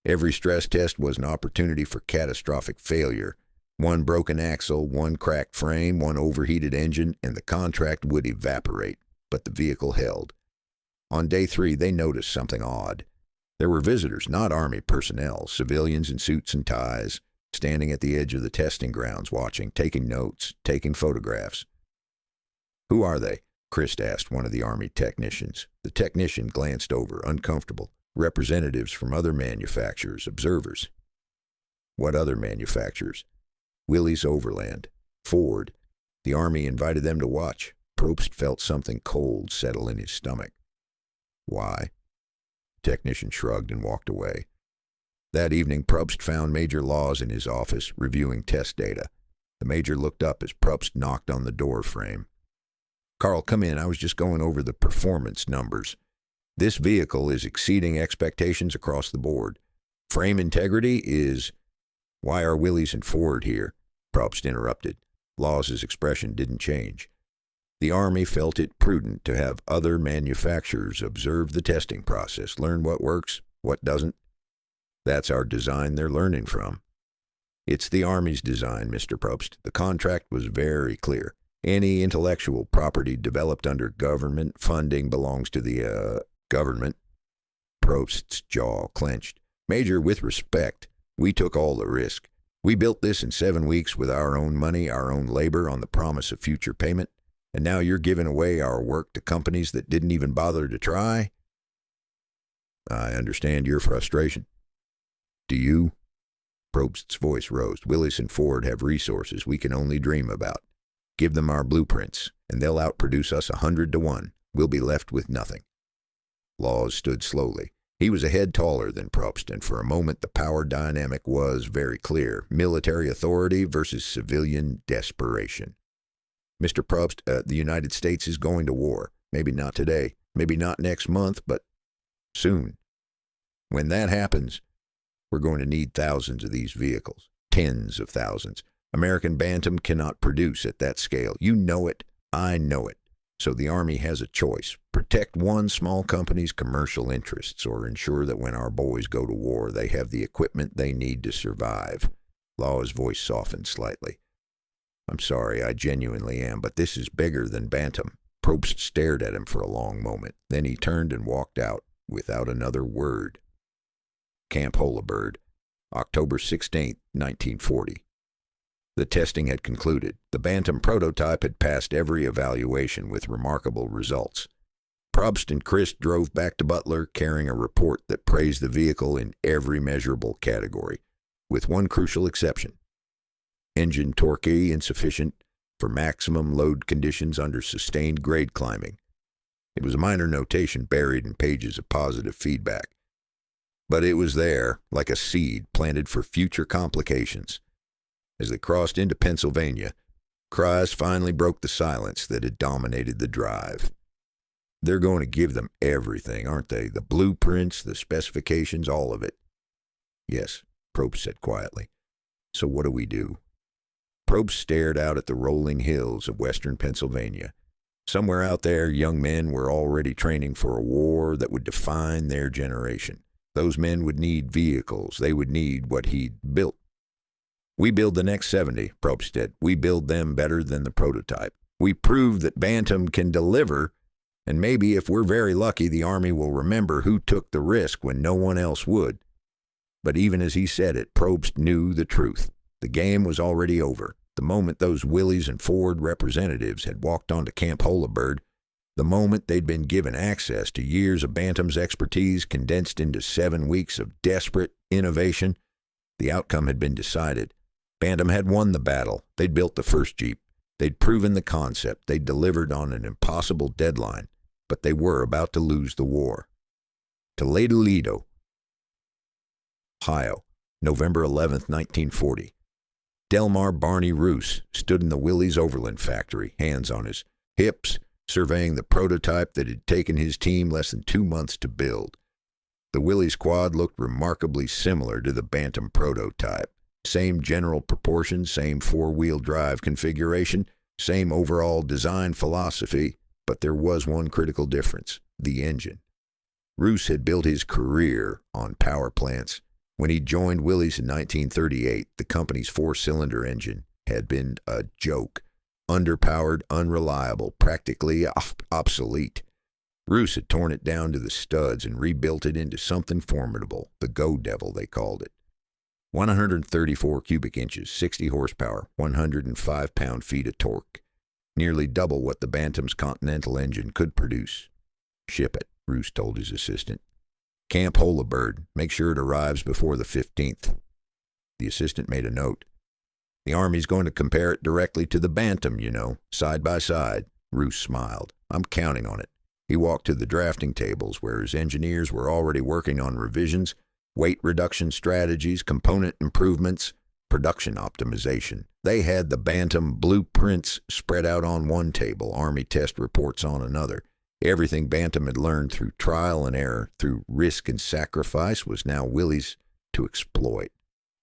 Every stress test was an opportunity for catastrophic failure. One broken axle, one cracked frame, one overheated engine, and the contract would evaporate, but the vehicle held. On day 3, they noticed something odd. There were visitors, not Army personnel, civilians in suits and ties, standing at the edge of the testing grounds, watching, taking notes, taking photographs. "Who are they?" Chris asked one of the Army technicians. The technician glanced over, uncomfortable. "Representatives from other manufacturers, observers." "What other manufacturers?" "Willys-Overland, Ford. The Army invited them to watch." Probst felt something cold settle in his stomach. "Why?" The technician shrugged and walked away. That evening, Probst found Major Laws in his office, reviewing test data. The major looked up as Probst knocked on the door frame. "Karl, come in. I was just going over the performance numbers. This vehicle is exceeding expectations across the board. Frame integrity is—" "Why are Willys and Ford here?" Probst interrupted. Laws's expression didn't change. "The Army felt it prudent to have other manufacturers observe the testing process, learn what works, what doesn't. That's our design they're learning from." "It's the Army's design, Mr. Probst. The contract was very clear. Any intellectual property developed under government funding belongs to the, government." Probst's jaw clenched. "Major, with respect, we took all the risk. We built this in 7 weeks with our own money, our own labor, on the promise of future payment. And now you're giving away our work to companies that didn't even bother to try?" "I understand your frustration." "Do you?" Probst's voice rose. "Willys and Ford have resources we can only dream about. Give them our blueprints, and they'll outproduce us 100 to 1. We'll be left with nothing." Laws stood slowly. He was a head taller than Probst, and for a moment the power dynamic was very clear. Military authority versus civilian desperation. "Mr. Probst, the United States is going to war. Maybe not today, maybe not next month, but soon. When that happens, we're going to need thousands of these vehicles, tens of thousands. American Bantam cannot produce at that scale. You know it. I know it. So the Army has a choice. Protect one small company's commercial interests, or ensure that when our boys go to war, they have the equipment they need to survive." Law's voice softened slightly. "I'm sorry, I genuinely am, but this is bigger than Bantam." Probst stared at him for a long moment. Then he turned and walked out without another word. Camp Holabird, October 16, 1940. The testing had concluded. The Bantam prototype had passed every evaluation with remarkable results. Probst and Chris drove back to Butler carrying a report that praised the vehicle in every measurable category, with one crucial exception. Engine torque insufficient, for maximum load conditions under sustained grade climbing. It was a minor notation buried in pages of positive feedback. But it was there, like a seed planted for future complications. As they crossed into Pennsylvania, cries finally broke the silence that had dominated the drive. They're going to give them everything, aren't they? The blueprints, the specifications, all of it. Yes, Probst said quietly. So what do we do? Probst stared out at the rolling hills of western Pennsylvania. Somewhere out there, young men were already training for a war that would define their generation. Those men would need vehicles. They would need what he'd built. We build the next 70, Probst said. We build them better than the prototype. We prove that Bantam can deliver, and maybe if we're very lucky, the Army will remember who took the risk when no one else would. But even as he said it, Probst knew the truth. The game was already over. The moment those Willys and Ford representatives had walked onto Camp Holabird, the moment they'd been given access to years of Bantam's expertise condensed into 7 weeks of desperate innovation, the outcome had been decided. Bantam had won the battle. They'd built the first Jeep. They'd proven the concept. They'd delivered on an impossible deadline. But they were about to lose the war. Toledo, Ohio, November 11th, 1940. Delmar Barney Roos stood in the Willys-Overland factory, hands on his hips, surveying the prototype that had taken his team less than 2 months to build. The Willys Quad looked remarkably similar to the Bantam prototype. Same general proportions, same four-wheel drive configuration, same overall design philosophy, but there was one critical difference: the engine. Roos had built his career on power plants. When he joined Willys in 1938, the company's 4-cylinder engine had been a joke. Underpowered, unreliable, practically obsolete. Roos had torn it down to the studs and rebuilt it into something formidable. The Go Devil, they called it. 134 cubic inches, 60 horsepower, 105 pound-feet of torque. Nearly double what the Bantam's Continental engine could produce. Ship it, Roos told his assistant. Camp Holabird. Make sure it arrives before the 15th. The assistant made a note. The Army's going to compare it directly to the Bantam, you know, side by side. Roos smiled. I'm counting on it. He walked to the drafting tables where his engineers were already working on revisions, weight reduction strategies, component improvements, production optimization. They had the Bantam blueprints spread out on one table, Army test reports on another. Everything Bantam had learned through trial and error, through risk and sacrifice, was now Willys to exploit.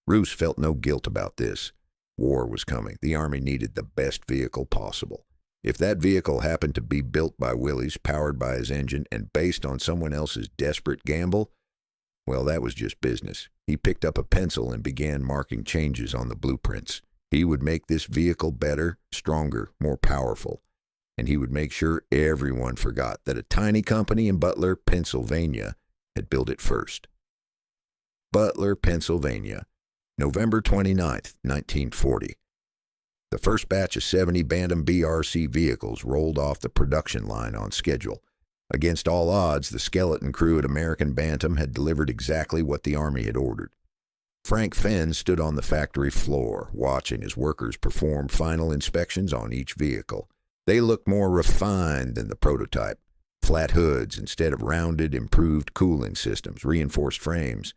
Roos felt no guilt about this. War was coming. The Army needed the best vehicle possible. If that vehicle happened to be built by Willys, powered by his engine, and based on someone else's desperate gamble, well, that was just business. He picked up a pencil and began marking changes on the blueprints. He would make this vehicle better, stronger, more powerful. And he would make sure everyone forgot that a tiny company in Butler, Pennsylvania, had built it first. Butler, Pennsylvania, November 29th, 1940. The first batch of 70 Bantam BRC vehicles rolled off the production line on schedule. Against all odds, the skeleton crew at American Bantam had delivered exactly what the Army had ordered. Frank Fenn stood on the factory floor, watching as workers performed final inspections on each vehicle. They looked more refined than the prototype. Flat hoods instead of rounded, improved cooling systems, reinforced frames.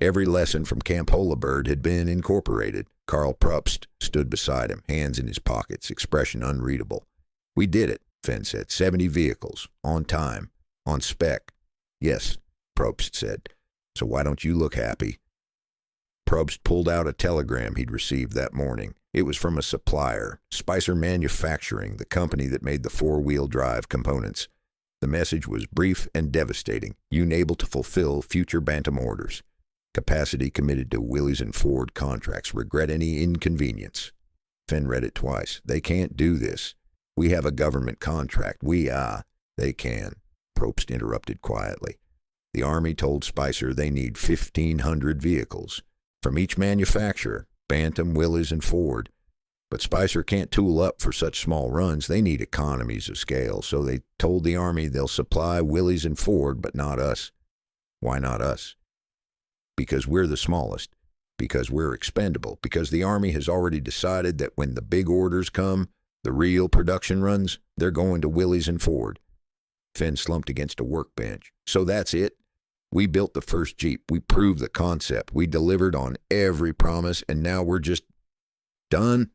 Every lesson from Camp Holabird had been incorporated. Karl Probst stood beside him, hands in his pockets, expression unreadable. We did it, Fenn said. 70 vehicles, on time, on spec. Yes, Probst said. So why don't you look happy? Probst pulled out a telegram he'd received that morning. It was from a supplier, Spicer Manufacturing, the company that made the four-wheel drive components. The message was brief and devastating. Unable to fulfill future Bantam orders. Capacity committed to Willys and Ford contracts. Regret any inconvenience. Fenn read it twice. They can't do this. We have a government contract. They can. Probst interrupted quietly. The Army told Spicer they need 1,500 vehicles. From each manufacturer, Bantam, Willys, and Ford. But Spicer can't tool up for such small runs. They need economies of scale, so they told the Army they'll supply Willys and Ford, but not us. Why not us? Because we're the smallest. Because we're expendable. Because the Army has already decided that when the big orders come, The real production runs, they're going to Willys and Ford. Finn slumped against a workbench. So that's it? We built the first Jeep. We proved the concept. We delivered on every promise, and now we're just done?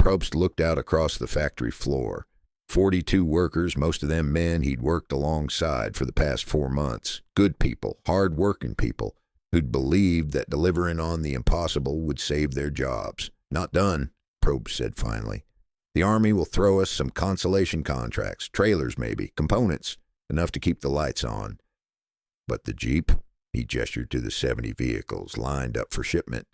Probst looked out across the factory floor. 42 workers, most of them men he'd worked alongside for the past 4 months. Good people, hard-working people, who'd believed that delivering on the impossible would save their jobs. Not done, Probst said finally. The Army will throw us some consolation contracts, trailers maybe, components, enough to keep the lights on. But the Jeep, he gestured to the 70 vehicles lined up for shipment.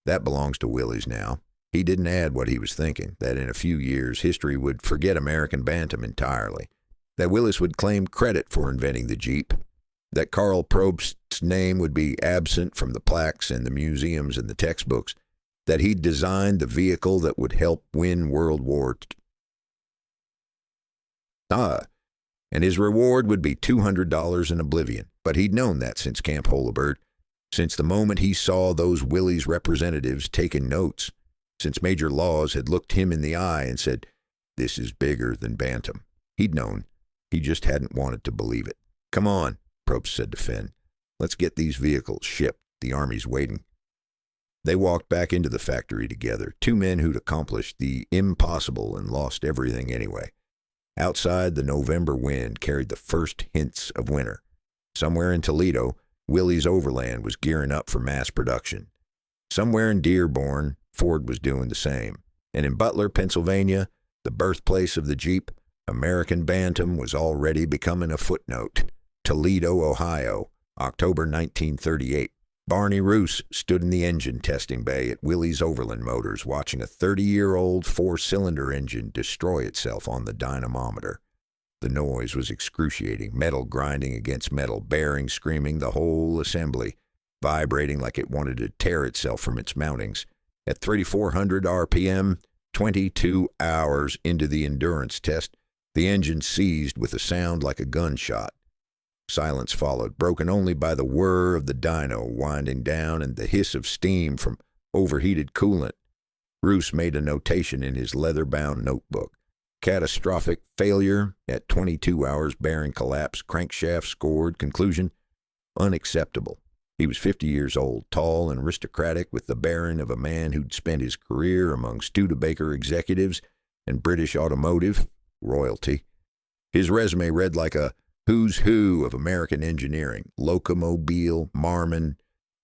That belongs to Willys now. He didn't add what he was thinking, that in a few years history would forget American Bantam entirely, that Willys would claim credit for inventing the Jeep, that Karl Probst's name would be absent from the plaques and the museums and the textbooks, that he'd designed the vehicle that would help win World War II. And his reward would be $200 in oblivion. But he'd known that since Camp Holabird, since the moment he saw those Willys representatives taking notes, since Major Laws had looked him in the eye and said, "This is bigger than Bantam." He'd known. He just hadn't wanted to believe it. "Come on," Probst said to Finn. "Let's get these vehicles shipped. The Army's waiting." They walked back into the factory together, two men who'd accomplished the impossible and lost everything anyway. Outside, the November wind carried the first hints of winter. Somewhere in Toledo, Willys-Overland was gearing up for mass production. Somewhere in Dearborn, Ford was doing the same. And in Butler, Pennsylvania, the birthplace of the Jeep, American Bantam was already becoming a footnote. Toledo, Ohio, October 1938. Barney Roos stood in the engine testing bay at Willys-Overland Motors watching a 30-year-old 4-cylinder engine destroy itself on the dynamometer. The noise was excruciating, metal grinding against metal, bearings screaming, the whole assembly vibrating like it wanted to tear itself from its mountings. At 3,400 RPM, 22 hours into the endurance test, the engine seized with a sound like a gunshot. Silence followed, broken only by the whir of the dyno winding down and the hiss of steam from overheated coolant. Roos made a notation in his leather-bound notebook. Catastrophic failure at 22 hours, bearing collapse, crankshaft scored, conclusion, unacceptable. He was 50 years old, tall and aristocratic, with the bearing of a man who'd spent his career among Studebaker executives and British automotive royalty. His resume read like a who's who of American engineering: Locomobile, Marmon,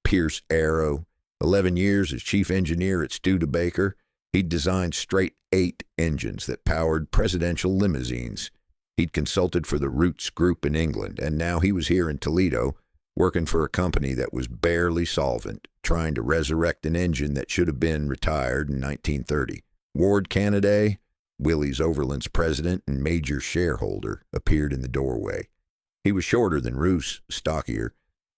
Pierce Arrow. 11 years as chief engineer at Studebaker, he'd designed straight 8 engines that powered presidential limousines. He'd consulted for the Roots Group in England, and now he was here in Toledo, working for a company that was barely solvent, trying to resurrect an engine that should have been retired in 1930. Ward Canaday, Willys-Overland's president and major shareholder, appeared in the doorway. He was shorter than Roos, stockier,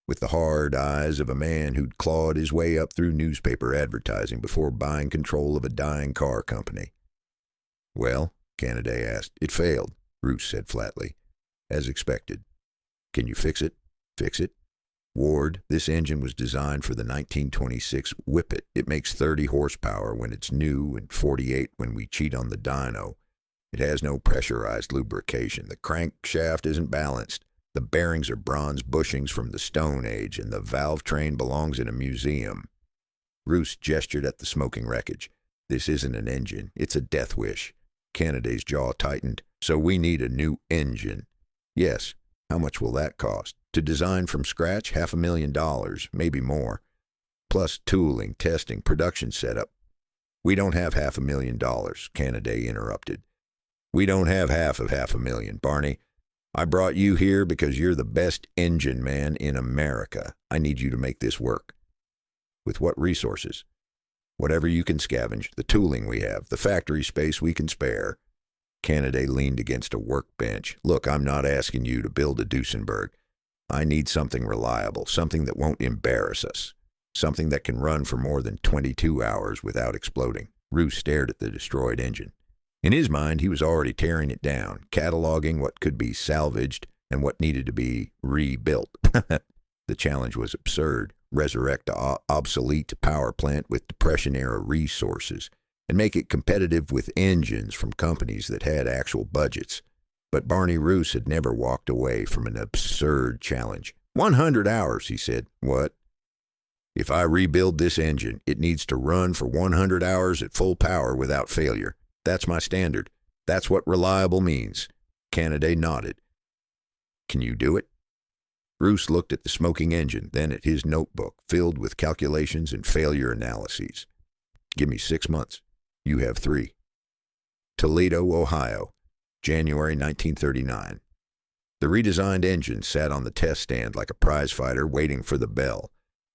with the hard eyes of a man who'd clawed his way up through newspaper advertising before buying control of a dying car company. "Well," Canaday asked. "It failed," Roos said flatly. "As expected." "Can you fix it?" "Fix it?" "Ward, this engine was designed for the 1926 Whippet. It makes 30 horsepower when it's new and 48 when we cheat on the dyno. It has no pressurized lubrication. The crankshaft isn't balanced. The bearings are bronze bushings from the Stone Age, and the valve train belongs in a museum." Roos gestured at the smoking wreckage. "This isn't an engine. It's a death wish." Canaday's jaw tightened. "So we need a new engine." "Yes. How much will that cost? To design from scratch, $500,000, maybe more. Plus tooling, testing, production setup." "We don't have $500,000, Canaday interrupted. "We don't have half of $500,000, Barney. I brought you here because you're the best engine man in America. I need you to make this work." "With what resources?" "Whatever you can scavenge, the tooling we have, the factory space we can spare." Canaday leaned against a workbench. "Look, I'm not asking you to build a Duesenberg. I need something reliable, something that won't embarrass us, something that can run for more than 22 hours without exploding." Roos stared at the destroyed engine. In his mind, he was already tearing it down, cataloging what could be salvaged and what needed to be rebuilt. The challenge was absurd. Resurrect an obsolete power plant with Depression-era resources. and make it competitive with engines from companies that had actual budgets. But Barney Roos had never walked away from an absurd challenge. 100 hours, he said. What? If I rebuild this engine, it needs to run for 100 hours at full power without failure. That's my standard. That's what reliable means. Kennedy nodded. Can you do it? Roos looked at the smoking engine, then at his notebook, filled with calculations and failure analyses. Give me 6 months. You have 3. Toledo, Ohio, January 1939. The redesigned engine sat on the test stand like a prize fighter waiting for the bell.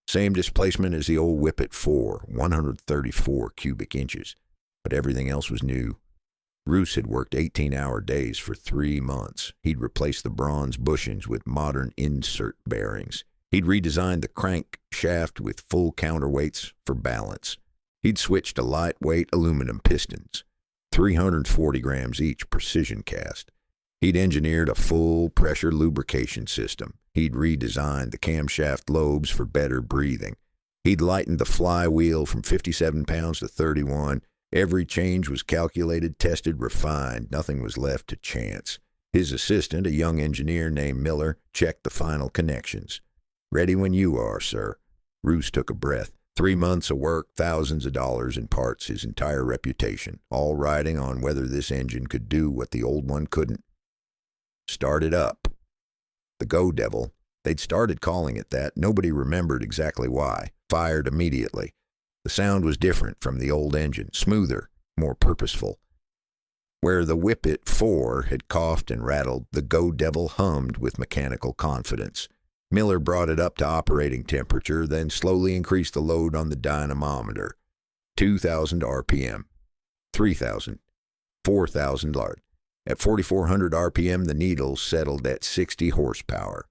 Same displacement as the old Whippet 4, 134 cubic inches. But everything else was new. Roos had worked 18-hour days for 3 months. He'd replaced the bronze bushings with modern insert bearings. He'd redesigned the crank shaft with full counterweights for balance. He'd switched to lightweight aluminum pistons, 340 grams each, precision cast. He'd engineered a full-pressure lubrication system. He'd redesigned the camshaft lobes for better breathing. He'd lightened the flywheel from 57 pounds to 31. Every change was calculated, tested, refined. Nothing was left to chance. His assistant, a young engineer named Miller, checked the final connections. Ready when you are, sir. Roos took a breath. 3 months of work, thousands of dollars in parts, his entire reputation, all riding on whether this engine could do what the old one couldn't. Start it up. The Go Devil, they'd started calling it that. Nobody remembered exactly why. Fired immediately. The sound was different from the old engine, smoother, more purposeful. Where the Whippet 4 had coughed and rattled, the Go Devil hummed with mechanical confidence. Miller brought it up to operating temperature, then slowly increased the load on the dynamometer. 2,000 RPM, 3,000, 4,000 lard. At 4,400 RPM, the needle settled at 60 horsepower.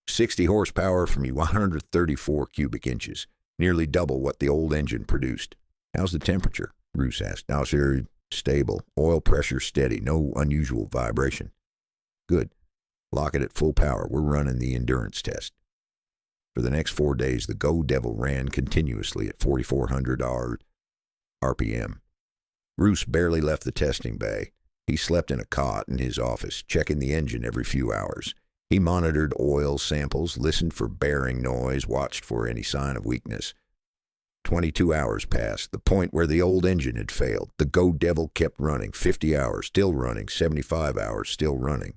60 horsepower from 134 cubic inches, nearly double what the old engine produced. How's the temperature? Roos asked. Atmospheric, stable, oil pressure steady, no unusual vibration. Good. Lock it at full power. We're running the endurance test. For the next 4 days, the Go Devil ran continuously at 4,400 RPM. Roos barely left the testing bay. He slept in a cot in his office, checking the engine every few hours. He monitored oil samples, listened for bearing noise, watched for any sign of weakness. 22 hours passed, the point where the old engine had failed. The Go Devil kept running, 50 hours, still running, 75 hours, still running.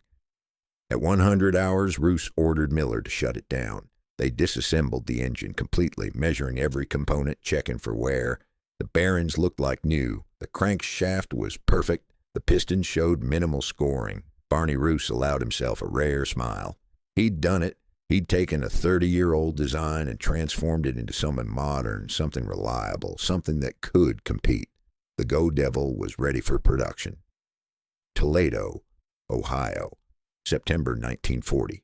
At 100 hours, Roos ordered Miller to shut it down. They disassembled the engine completely, measuring every component, checking for wear. The bearings looked like new. The crankshaft was perfect. The pistons showed minimal scoring. Barney Roos allowed himself a rare smile. He'd done it. He'd taken a 30-year-old design and transformed it into something modern, something reliable, something that could compete. The Go Devil was ready for production. Toledo, Ohio, September 1940.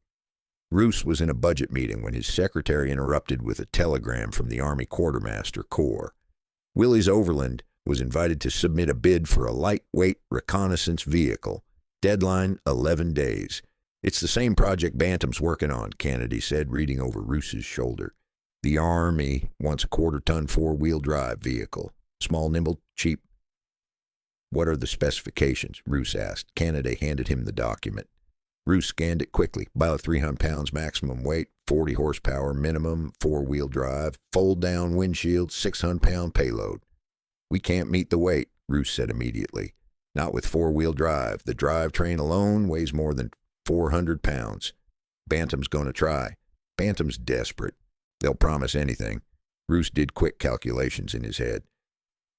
Roos was in a budget meeting when his secretary interrupted with a telegram from the Army Quartermaster Corps. Willys-Overland was invited to submit a bid for a lightweight reconnaissance vehicle. Deadline, 11 days. It's the same project Bantam's working on, Kennedy said, reading over Roos's shoulder. The Army wants a quarter-ton four-wheel drive vehicle. Small, nimble, cheap. What are the specifications? Roos asked. Kennedy handed him the document. Roos scanned it quickly. About 300 pounds maximum weight, 40 horsepower minimum, four-wheel drive, fold-down windshield, 600-pound payload. We can't meet the weight, Roos said immediately. Not with four-wheel drive. The drivetrain alone weighs more than 400 pounds. Bantam's going to try. Bantam's desperate. They'll promise anything. Roos did quick calculations in his head.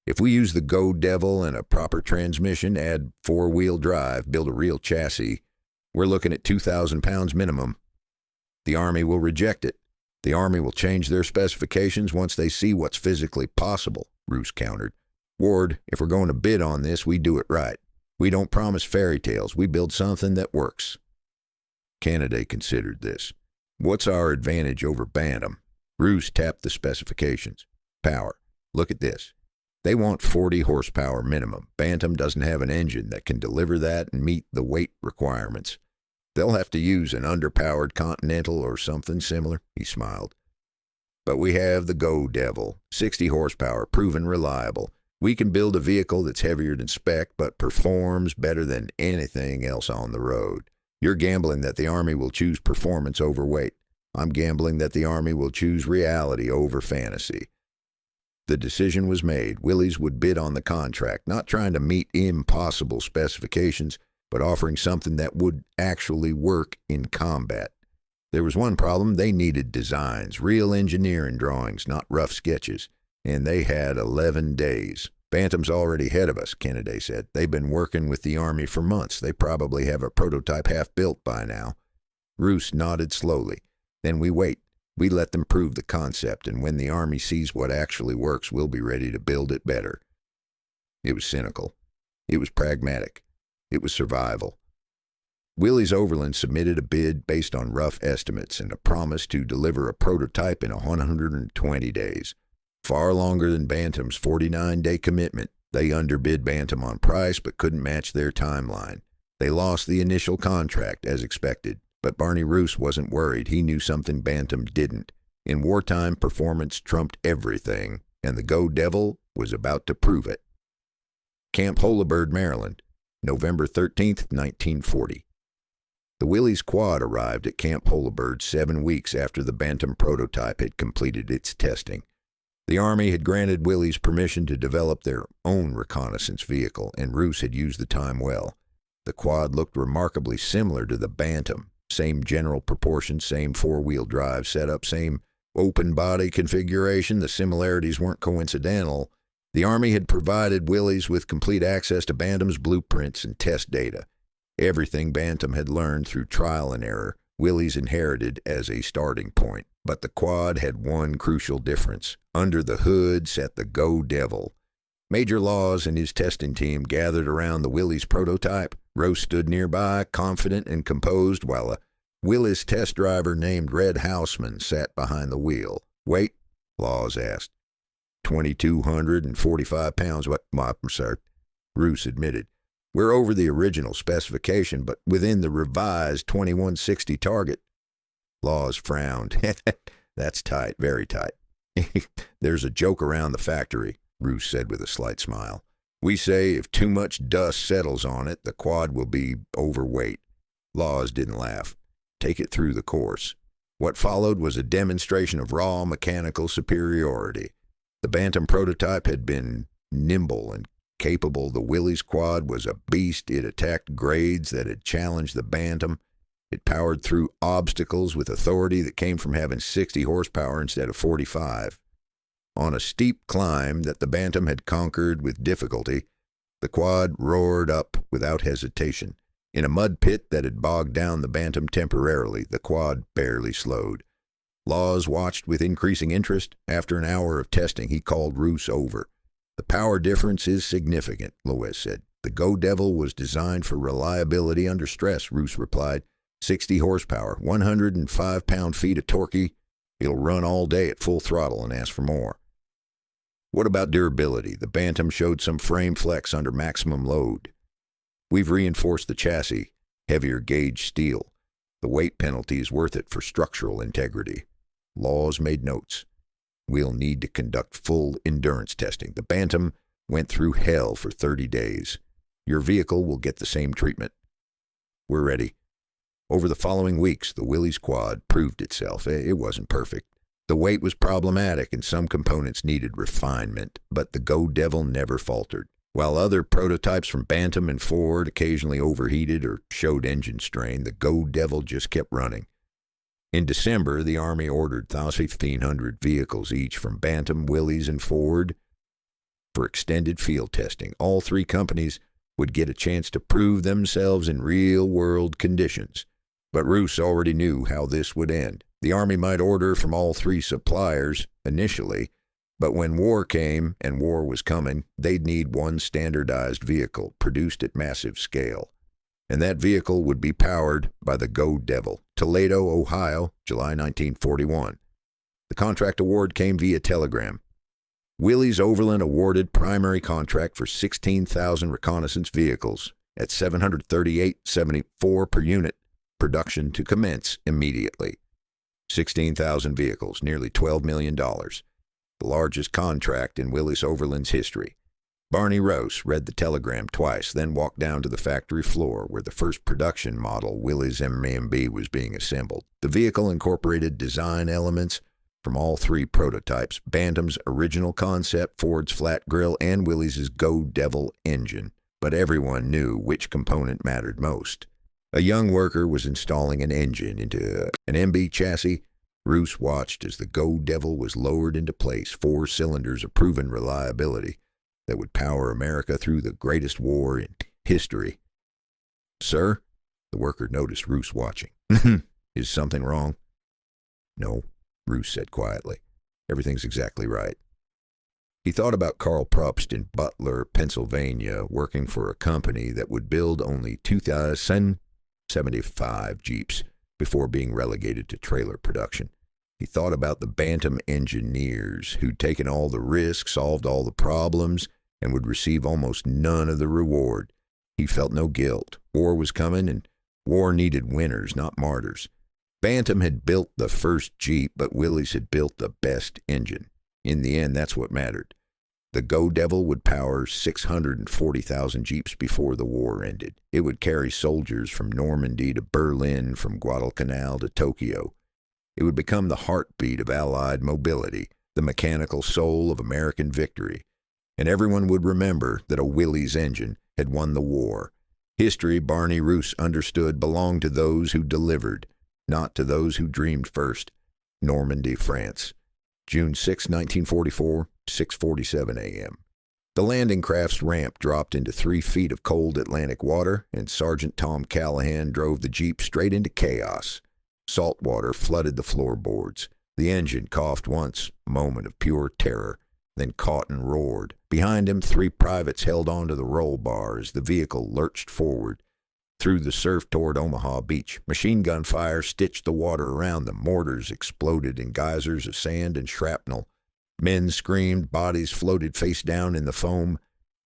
If we use the Go Devil and a proper transmission, add four-wheel drive, build a real chassis, we're looking at 2,000 pounds minimum. The Army will reject it. The Army will change their specifications once they see what's physically possible, Roos countered. Ward, if we're going to bid on this, we do it right. We don't promise fairy tales. We build something that works. Kennedy considered this. What's our advantage over Bantam? Roos tapped the specifications. Power. Look at this. They want 40 horsepower minimum. Bantam doesn't have an engine that can deliver that and meet the weight requirements. They'll have to use an underpowered Continental or something similar, he smiled. But we have the Go Devil, 60 horsepower, proven reliable. We can build a vehicle that's heavier than spec, but performs better than anything else on the road. You're gambling that the Army will choose performance over weight. I'm gambling that the Army will choose reality over fantasy. The decision was made. Willys would bid on the contract, not trying to meet impossible specifications, but offering something that would actually work in combat. There was one problem. They needed designs, real engineering drawings, not rough sketches. And they had 11 days. Bantam's already ahead of us, Kennedy said. They've been working with the Army for months. They probably have a prototype half built by now. Roos nodded slowly. Then we wait. We let them prove the concept, and when the Army sees what actually works, we'll be ready to build it better. It was cynical. It was pragmatic. It was survival. Willys-Overland submitted a bid based on rough estimates and a promise to deliver a prototype in 120 days. Far longer than Bantam's 49-day commitment. They underbid Bantam on price but couldn't match their timeline. They lost the initial contract as expected, but Barney Roos wasn't worried. He knew something Bantam didn't. In wartime, performance trumped everything, and the Go Devil was about to prove it. Camp Holabird, Maryland, November 13th, 1940. The Willys Quad arrived at Camp Holabird 7 weeks after the Bantam prototype had completed its testing. The Army had granted Willys permission to develop their own reconnaissance vehicle, and Roos had used the time well. The Quad looked remarkably similar to the Bantam. Same general proportions, same four-wheel drive setup, same open body configuration. The similarities weren't coincidental. The Army had provided Willys with complete access to Bantam's blueprints and test data. Everything Bantam had learned through trial and error, Willys inherited as a starting point. But the Quad had one crucial difference. Under the hood sat the Go Devil. Major Laws and his testing team gathered around the Willys prototype. Roos stood nearby, confident and composed, while a Willys test driver named Red Houseman sat behind the wheel. "Weight?" Laws asked. 2,245 pounds. What, sir? Roos admitted. "We're over the original specification, but within the revised 2160 target." Laws frowned. "That's tight, very tight." "There's a joke around the factory," Roos said with a slight smile. "We say if too much dust settles on it, the Quad will be overweight." Laws didn't laugh. "Take it through the course." What followed was a demonstration of raw mechanical superiority. The Bantam prototype had been nimble and capable. The Willys Quad was a beast. It attacked grades that had challenged the Bantam. It powered through obstacles with authority that came from having 60 horsepower instead of 45. On a steep climb that the Bantam had conquered with difficulty, the Quad roared up without hesitation. In a mud pit that had bogged down the Bantam temporarily, the Quad barely slowed. Laws watched with increasing interest. After an hour of testing, he called Roos over. "The power difference is significant," Lois said. "The Go Devil was designed for reliability under stress," Roos replied. 60 horsepower, 105 pound-feet of torque. It'll run all day at full throttle and ask for more. "What about durability?" The Bantam showed some frame flex under maximum load. "We've reinforced the chassis, heavier gauge steel. The weight penalty is worth it for structural integrity." Laws made notes. "We'll need to conduct full endurance testing. The Bantam went through hell for 30 days. Your vehicle will get the same treatment." "We're ready." Over the following weeks, the Willys Quad proved itself. It wasn't perfect. The weight was problematic and some components needed refinement, but the Go Devil never faltered. While other prototypes from Bantam and Ford occasionally overheated or showed engine strain, the Go Devil just kept running. In December, the Army ordered 1,500 vehicles each from Bantam, Willys, and Ford for extended field testing. All three companies would get a chance to prove themselves in real-world conditions. But Roos already knew how this would end. The Army might order from all three suppliers initially, but when war came, and war was coming, they'd need one standardized vehicle produced at massive scale. And that vehicle would be powered by the Go Devil. Toledo, Ohio, July 1941. The contract award came via telegram. Willys-Overland awarded primary contract for 16,000 reconnaissance vehicles at $738.74 per unit. Production to commence immediately. 16,000 vehicles, nearly $12 million. The largest contract in Willys-Overland's history. Barney Rose read the telegram twice, then walked down to the factory floor where the first production model Willys MMB was being assembled. The vehicle incorporated design elements from all three prototypes: Bantam's original concept, Ford's flat grille, and Willys' Go Devil engine. But everyone knew which component mattered most. A young worker was installing an engine into an MB chassis. Roos watched as the Go Devil was lowered into place, 4 cylinders of proven reliability that would power America through the greatest war in history. "Sir?" The worker noticed Roos watching. "Is something wrong?" "No," Roos said quietly. "Everything's exactly right." He thought about Karl Probst in Butler, Pennsylvania, working for a company that would build only 2,075 Jeeps before being relegated to trailer production. He thought about the Bantam engineers who'd taken all the risks, solved all the problems, and would receive almost none of the reward. He felt no guilt. War was coming, and war needed winners, not martyrs. Bantam had built the first Jeep, but Willys had built the best engine. In the end, that's what mattered. The Go Devil would power 640,000 Jeeps before the war ended. It would carry soldiers from Normandy to Berlin, from Guadalcanal to Tokyo. It would become the heartbeat of Allied mobility, the mechanical soul of American victory. And everyone would remember that a Willys engine had won the war. History, Barney Roos understood, belonged to those who delivered, not to those who dreamed first. Normandy, France. June 6, 1944, 6:47 a.m. The landing craft's ramp dropped into 3 feet of cold Atlantic water, and Sergeant Tom Callahan drove the Jeep straight into chaos. Salt water flooded the floorboards. The engine coughed once, a moment of pure terror, then caught and roared. Behind him, 3 privates held onto the roll bar as the vehicle lurched forward through the surf toward Omaha Beach. Machine gun fire stitched the water around them. Mortars exploded in geysers of sand and shrapnel. Men screamed, bodies floated face down in the foam.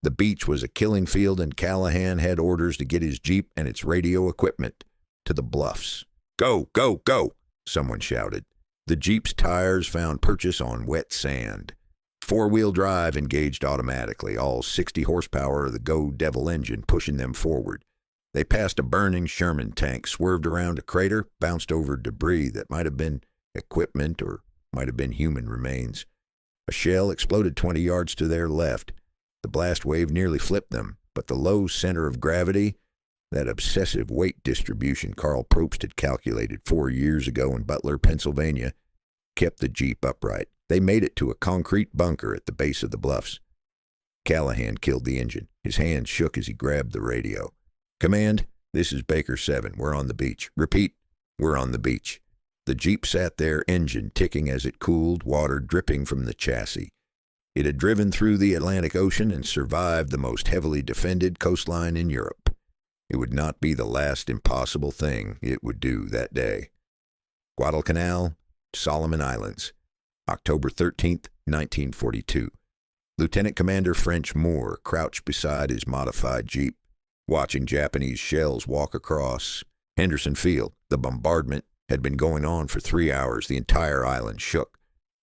The beach was a killing field, and Callahan had orders to get his Jeep and its radio equipment to the bluffs. "Go, go, go," someone shouted. The Jeep's tires found purchase on wet sand. 4-wheel drive engaged automatically, all 60 horsepower of the Go Devil engine pushing them forward. They passed a burning Sherman tank, swerved around a crater, bounced over debris that might have been equipment or might have been human remains. A shell exploded 20 yards to their left. The blast wave nearly flipped them, but the low center of gravity, that obsessive weight distribution Karl Probst had calculated 4 years ago in Butler, Pennsylvania, kept the Jeep upright. They made it to a concrete bunker at the base of the bluffs. Callahan killed the engine. His hand shook as he grabbed the radio. "Command, this is Baker 7. We're on the beach. Repeat, we're on the beach." The Jeep sat there, engine ticking as it cooled, water dripping from the chassis. It had driven through the Atlantic Ocean and survived the most heavily defended coastline in Europe. It would not be the last impossible thing it would do that day. Guadalcanal, Solomon Islands, October 13th, 1942. Lieutenant Commander French Moore crouched beside his modified Jeep, watching Japanese shells walk across Henderson Field. The bombardment had been going on for 3 hours. The entire island shook.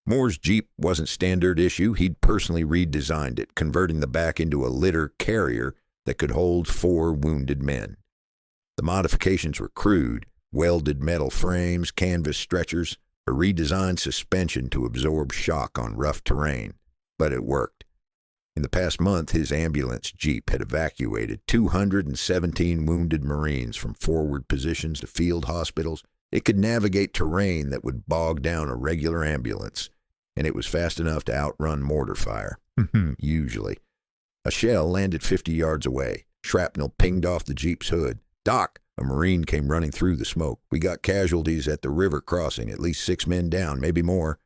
Moore's Jeep wasn't standard issue. He'd personally redesigned it, converting the back into a litter carrier that could hold 4 wounded men. The modifications were crude: welded metal frames, canvas stretchers, a redesigned suspension to absorb shock on rough terrain. But it worked. In the past month, his ambulance Jeep had evacuated 217 wounded Marines from forward positions to field hospitals. It could navigate terrain that would bog down a regular ambulance, and it was fast enough to outrun mortar fire, usually. A shell landed 50 yards away. Shrapnel pinged off the Jeep's hood. "Doc!" A Marine came running through the smoke. "We got casualties at the river crossing, at least 6 men down, maybe more."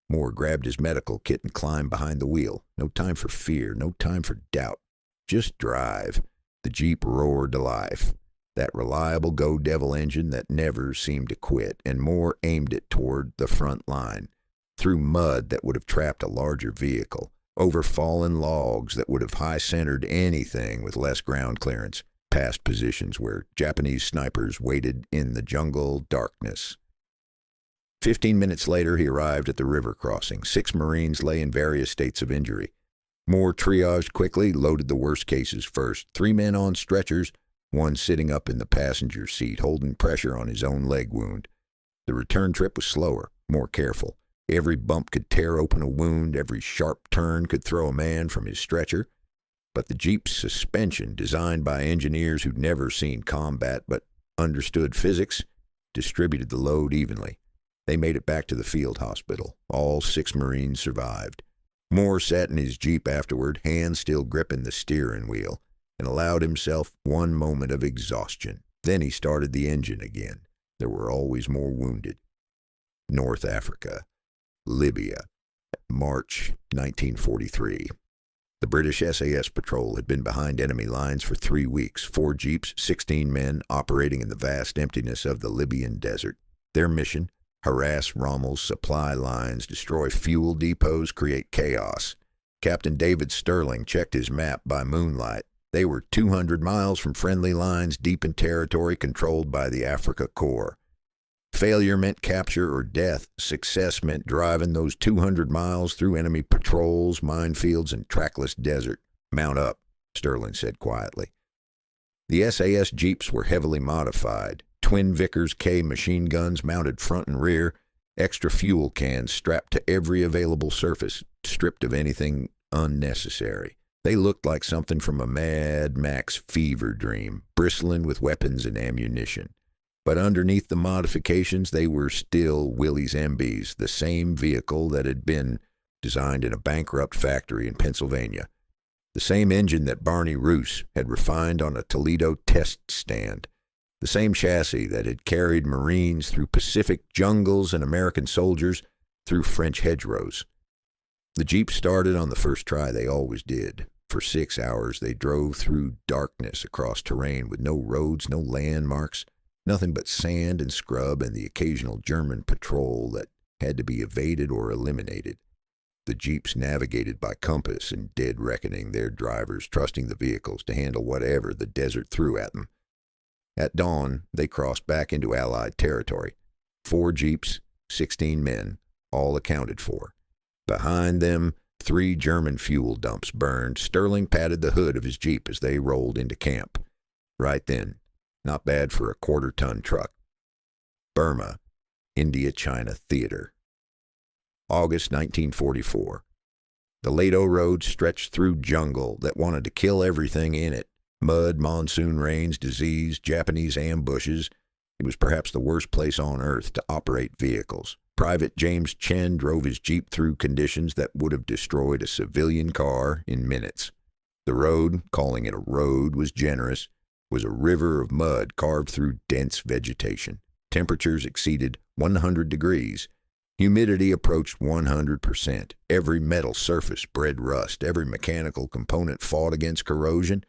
Moore grabbed his medical kit and climbed behind the wheel. No time for fear, no time for doubt. Just drive. The Jeep roared to life. That reliable Go Devil engine that never seemed to quit, and Moore aimed it toward the front line, through mud that would have trapped a larger vehicle, over fallen logs that would have high-centered anything with less ground clearance, past positions where Japanese snipers waited in the jungle darkness. 15 minutes later, he arrived at the river crossing. 6 Marines lay in various states of injury. Moore triaged quickly, loaded the worst cases first. 3 men on stretchers, one sitting up in the passenger seat, holding pressure on his own leg wound. The return trip was slower, more careful. Every bump could tear open a wound, every sharp turn could throw a man from his stretcher. But the Jeep's suspension, designed by engineers who'd never seen combat but understood physics, distributed the load evenly. They made it back to the field hospital. All 6 Marines survived. Moore sat in his Jeep afterward, hands still gripping the steering wheel, and allowed himself one moment of exhaustion. Then he started the engine again. There were always more wounded. North Africa. Libya. March 1943. The British SAS patrol had been behind enemy lines for 3 weeks. 4 Jeeps, 16 men, operating in the vast emptiness of the Libyan desert. Their mission: harass Rommel's supply lines, destroy fuel depots, create chaos. Captain David Sterling checked his map by moonlight. They were 200 miles from friendly lines, deep in territory controlled by the Africa Corps. Failure meant capture or death. Success meant driving those 200 miles through enemy patrols, minefields, and trackless desert. "Mount up," Sterling said quietly. The SAS Jeeps were heavily modified. Twin Vickers K machine guns mounted front and rear, extra fuel cans strapped to every available surface, stripped of anything unnecessary. They looked like something from a Mad Max fever dream, bristling with weapons and ammunition. But underneath the modifications, they were still Willys MBs, the same vehicle that had been designed in a bankrupt factory in Pennsylvania. The same engine that Barney Roos had refined on a Toledo test stand. The same chassis that had carried Marines through Pacific jungles and American soldiers through French hedgerows. The Jeep started on the first try. They always did. For 6 hours, they drove through darkness across terrain with no roads, no landmarks, nothing but sand and scrub and the occasional German patrol that had to be evaded or eliminated. The Jeeps navigated by compass in dead reckoning, their drivers trusting the vehicles to handle whatever the desert threw at them. At dawn, they crossed back into Allied territory. 4 Jeeps, 16 men, all accounted for. Behind them, 3 German fuel dumps burned. Sterling patted the hood of his Jeep as they rolled into camp. Right then. Not bad for a quarter-ton truck. Burma, India-China Theater. August 1944. The Lado Road stretched through jungle that wanted to kill everything in it. Mud, monsoon rains, disease, Japanese ambushes. It was perhaps the worst place on earth to operate vehicles. Private James Chen drove his Jeep through conditions that would have destroyed a civilian car in minutes. The road, calling it a road was generous, was a river of mud carved through dense vegetation. Temperatures exceeded 100 degrees. Humidity approached 100%. Every metal surface bred rust. Every mechanical component fought against corrosion.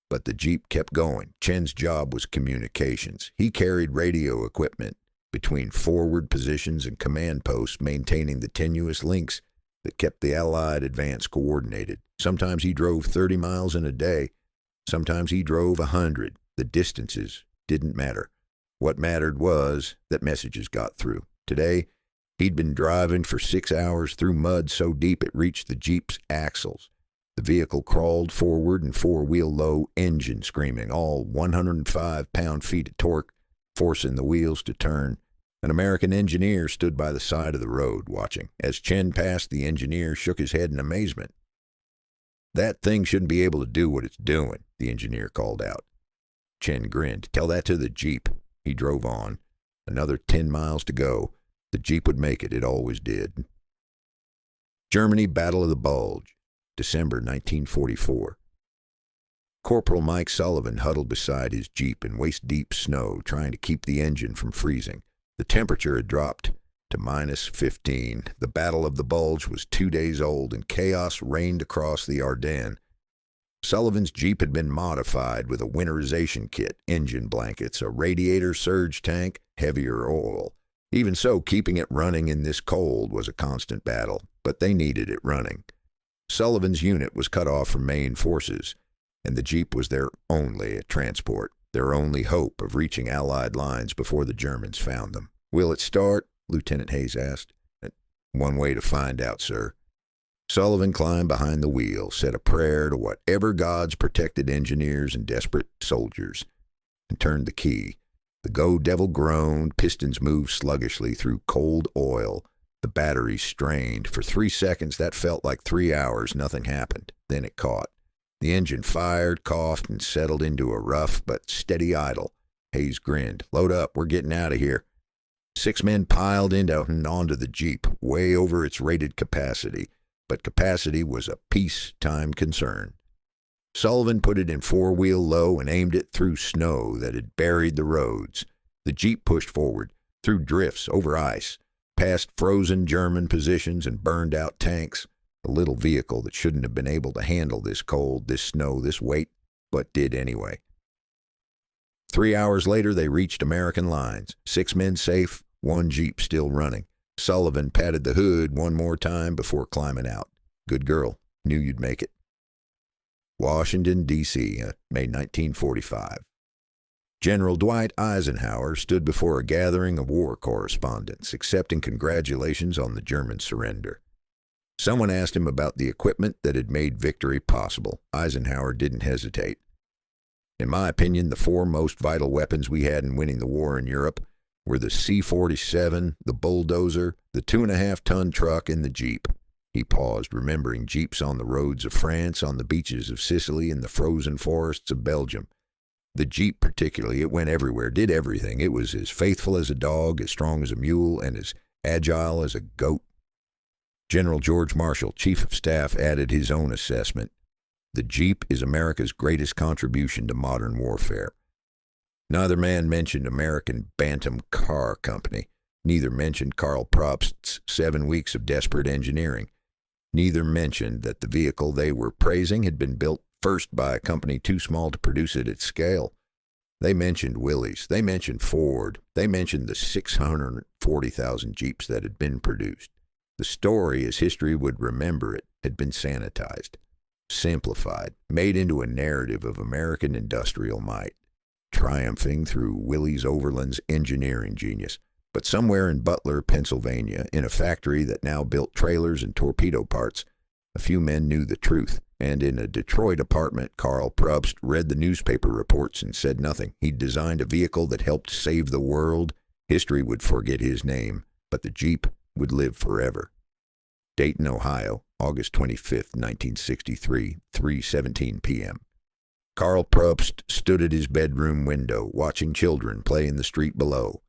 But the Jeep kept going. Chen's job was communications. He carried radio equipment between forward positions and command posts, maintaining the tenuous links that kept the Allied advance coordinated. Sometimes he drove 30 miles in a day. Sometimes he drove 100. The distances didn't matter. What mattered was that messages got through. Today, he'd been driving for 6 hours through mud so deep it reached the Jeep's axles. The vehicle crawled forward in 4-wheel low, engine screaming, all 105 pound-feet of torque, forcing the wheels to turn. An American engineer stood by the side of the road, watching. As Chen passed, the engineer shook his head in amazement. "That thing shouldn't be able to do what it's doing," the engineer called out. Chen grinned. "Tell that to the Jeep." He drove on. Another 10 miles to go. The Jeep would make it. It always did. Germany, Battle of the Bulge, December 1944. Corporal Mike Sullivan huddled beside his Jeep in waist-deep snow, trying to keep the engine from freezing. The temperature had dropped to -15. The Battle of the Bulge was 2 days old, and chaos reigned across the Ardennes. Sullivan's Jeep had been modified with a winterization kit, engine blankets, a radiator surge tank, heavier oil. Even so, keeping it running in this cold was a constant battle, but they needed it running. Sullivan's unit was cut off from main forces, and the Jeep was their only transport, their only hope of reaching Allied lines before the Germans found them. "Will it start?" Lieutenant Hayes asked. "One way to find out, sir." Sullivan climbed behind the wheel, said a prayer to whatever gods protected engineers and desperate soldiers, and turned the key. The go-devil groaned, pistons moved sluggishly through cold oil. The battery strained. For 3 seconds, that felt like 3 hours. Nothing happened. Then it caught. The engine fired, coughed, and settled into a rough but steady idle. Hayes grinned. "Load up. We're getting out of here." 6 men piled into and onto the Jeep, way over its rated capacity. But capacity was a peacetime concern. Sullivan put it in 4-wheel low and aimed it through snow that had buried the roads. The Jeep pushed forward, through drifts, over ice, past frozen German positions and burned-out tanks. A little vehicle that shouldn't have been able to handle this cold, this snow, this weight, but did anyway. 3 hours later, they reached American lines. 6 men safe, 1 Jeep still running. Sullivan patted the hood one more time before climbing out. "Good girl. Knew you'd make it." Washington, D.C., May 1945. General Dwight Eisenhower stood before a gathering of war correspondents, accepting congratulations on the German surrender. Someone asked him about the equipment that had made victory possible. Eisenhower didn't hesitate. "In my opinion, the 4 most vital weapons we had in winning the war in Europe were the C-47, the bulldozer, the 2.5-ton truck, and the Jeep." He paused, remembering Jeeps on the roads of France, on the beaches of Sicily, and the frozen forests of Belgium. The Jeep particularly, it went everywhere, did everything. It was as faithful as a dog, as strong as a mule, and as agile as a goat. General George Marshall, Chief of Staff, added his own assessment. "The Jeep is America's greatest contribution to modern warfare." Neither man mentioned American Bantam Car Company. Neither mentioned Karl Probst's 7 weeks of desperate engineering. Neither mentioned that the vehicle they were praising had been built first by a company too small to produce it at scale. They mentioned Willys. They mentioned Ford. They mentioned the 640,000 Jeeps that had been produced. The story, as history would remember it, had been sanitized, simplified, made into a narrative of American industrial might, triumphing through Willys-Overland's engineering genius. But somewhere in Butler, Pennsylvania, in a factory that now built trailers and torpedo parts, a few men knew the truth. And in a Detroit apartment, Karl Probst read the newspaper reports and said nothing. He'd designed a vehicle that helped save the world. History would forget his name, but the Jeep would live forever. Dayton, Ohio, August 25, 1963, 3:17 p.m. Karl Probst stood at his bedroom window, watching children play in the street below.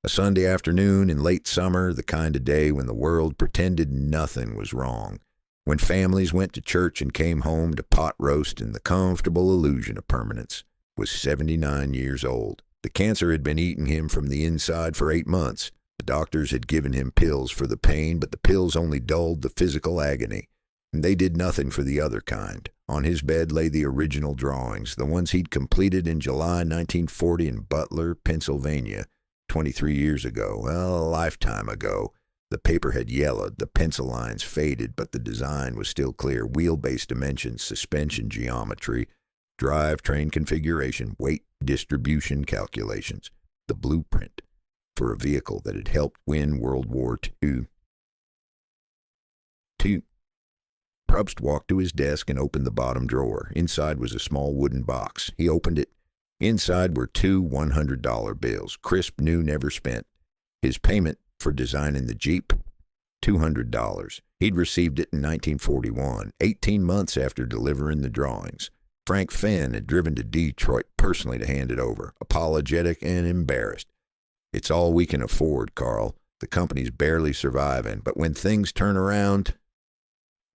A Sunday afternoon in late summer, the kind of day when the world pretended nothing was wrong, when families went to church and came home to pot roast in the comfortable illusion of permanence, was 79 years old. The cancer had been eating him from the inside for 8 months. The doctors had given him pills for the pain, but the pills only dulled the physical agony, and they did nothing for the other kind. On his bed lay the original drawings, the ones he'd completed in July 1940 in Butler, Pennsylvania, 23 years ago, well, a lifetime ago. The paper had yellowed, the pencil lines faded, but the design was still clear. Wheelbase dimensions, suspension geometry, drivetrain configuration, weight distribution calculations. The blueprint for a vehicle that had helped win World War II. Probst walked to his desk and opened the bottom drawer. Inside was a small wooden box. He opened it. Inside were 2 $100 bills, crisp, new, never spent. His payment for designing the Jeep, $200. He'd received it in 1941, 18 months after delivering the drawings. Frank Finn had driven to Detroit personally to hand it over, apologetic and embarrassed. "It's all we can afford, Karl. The company's barely surviving, but when things turn around..."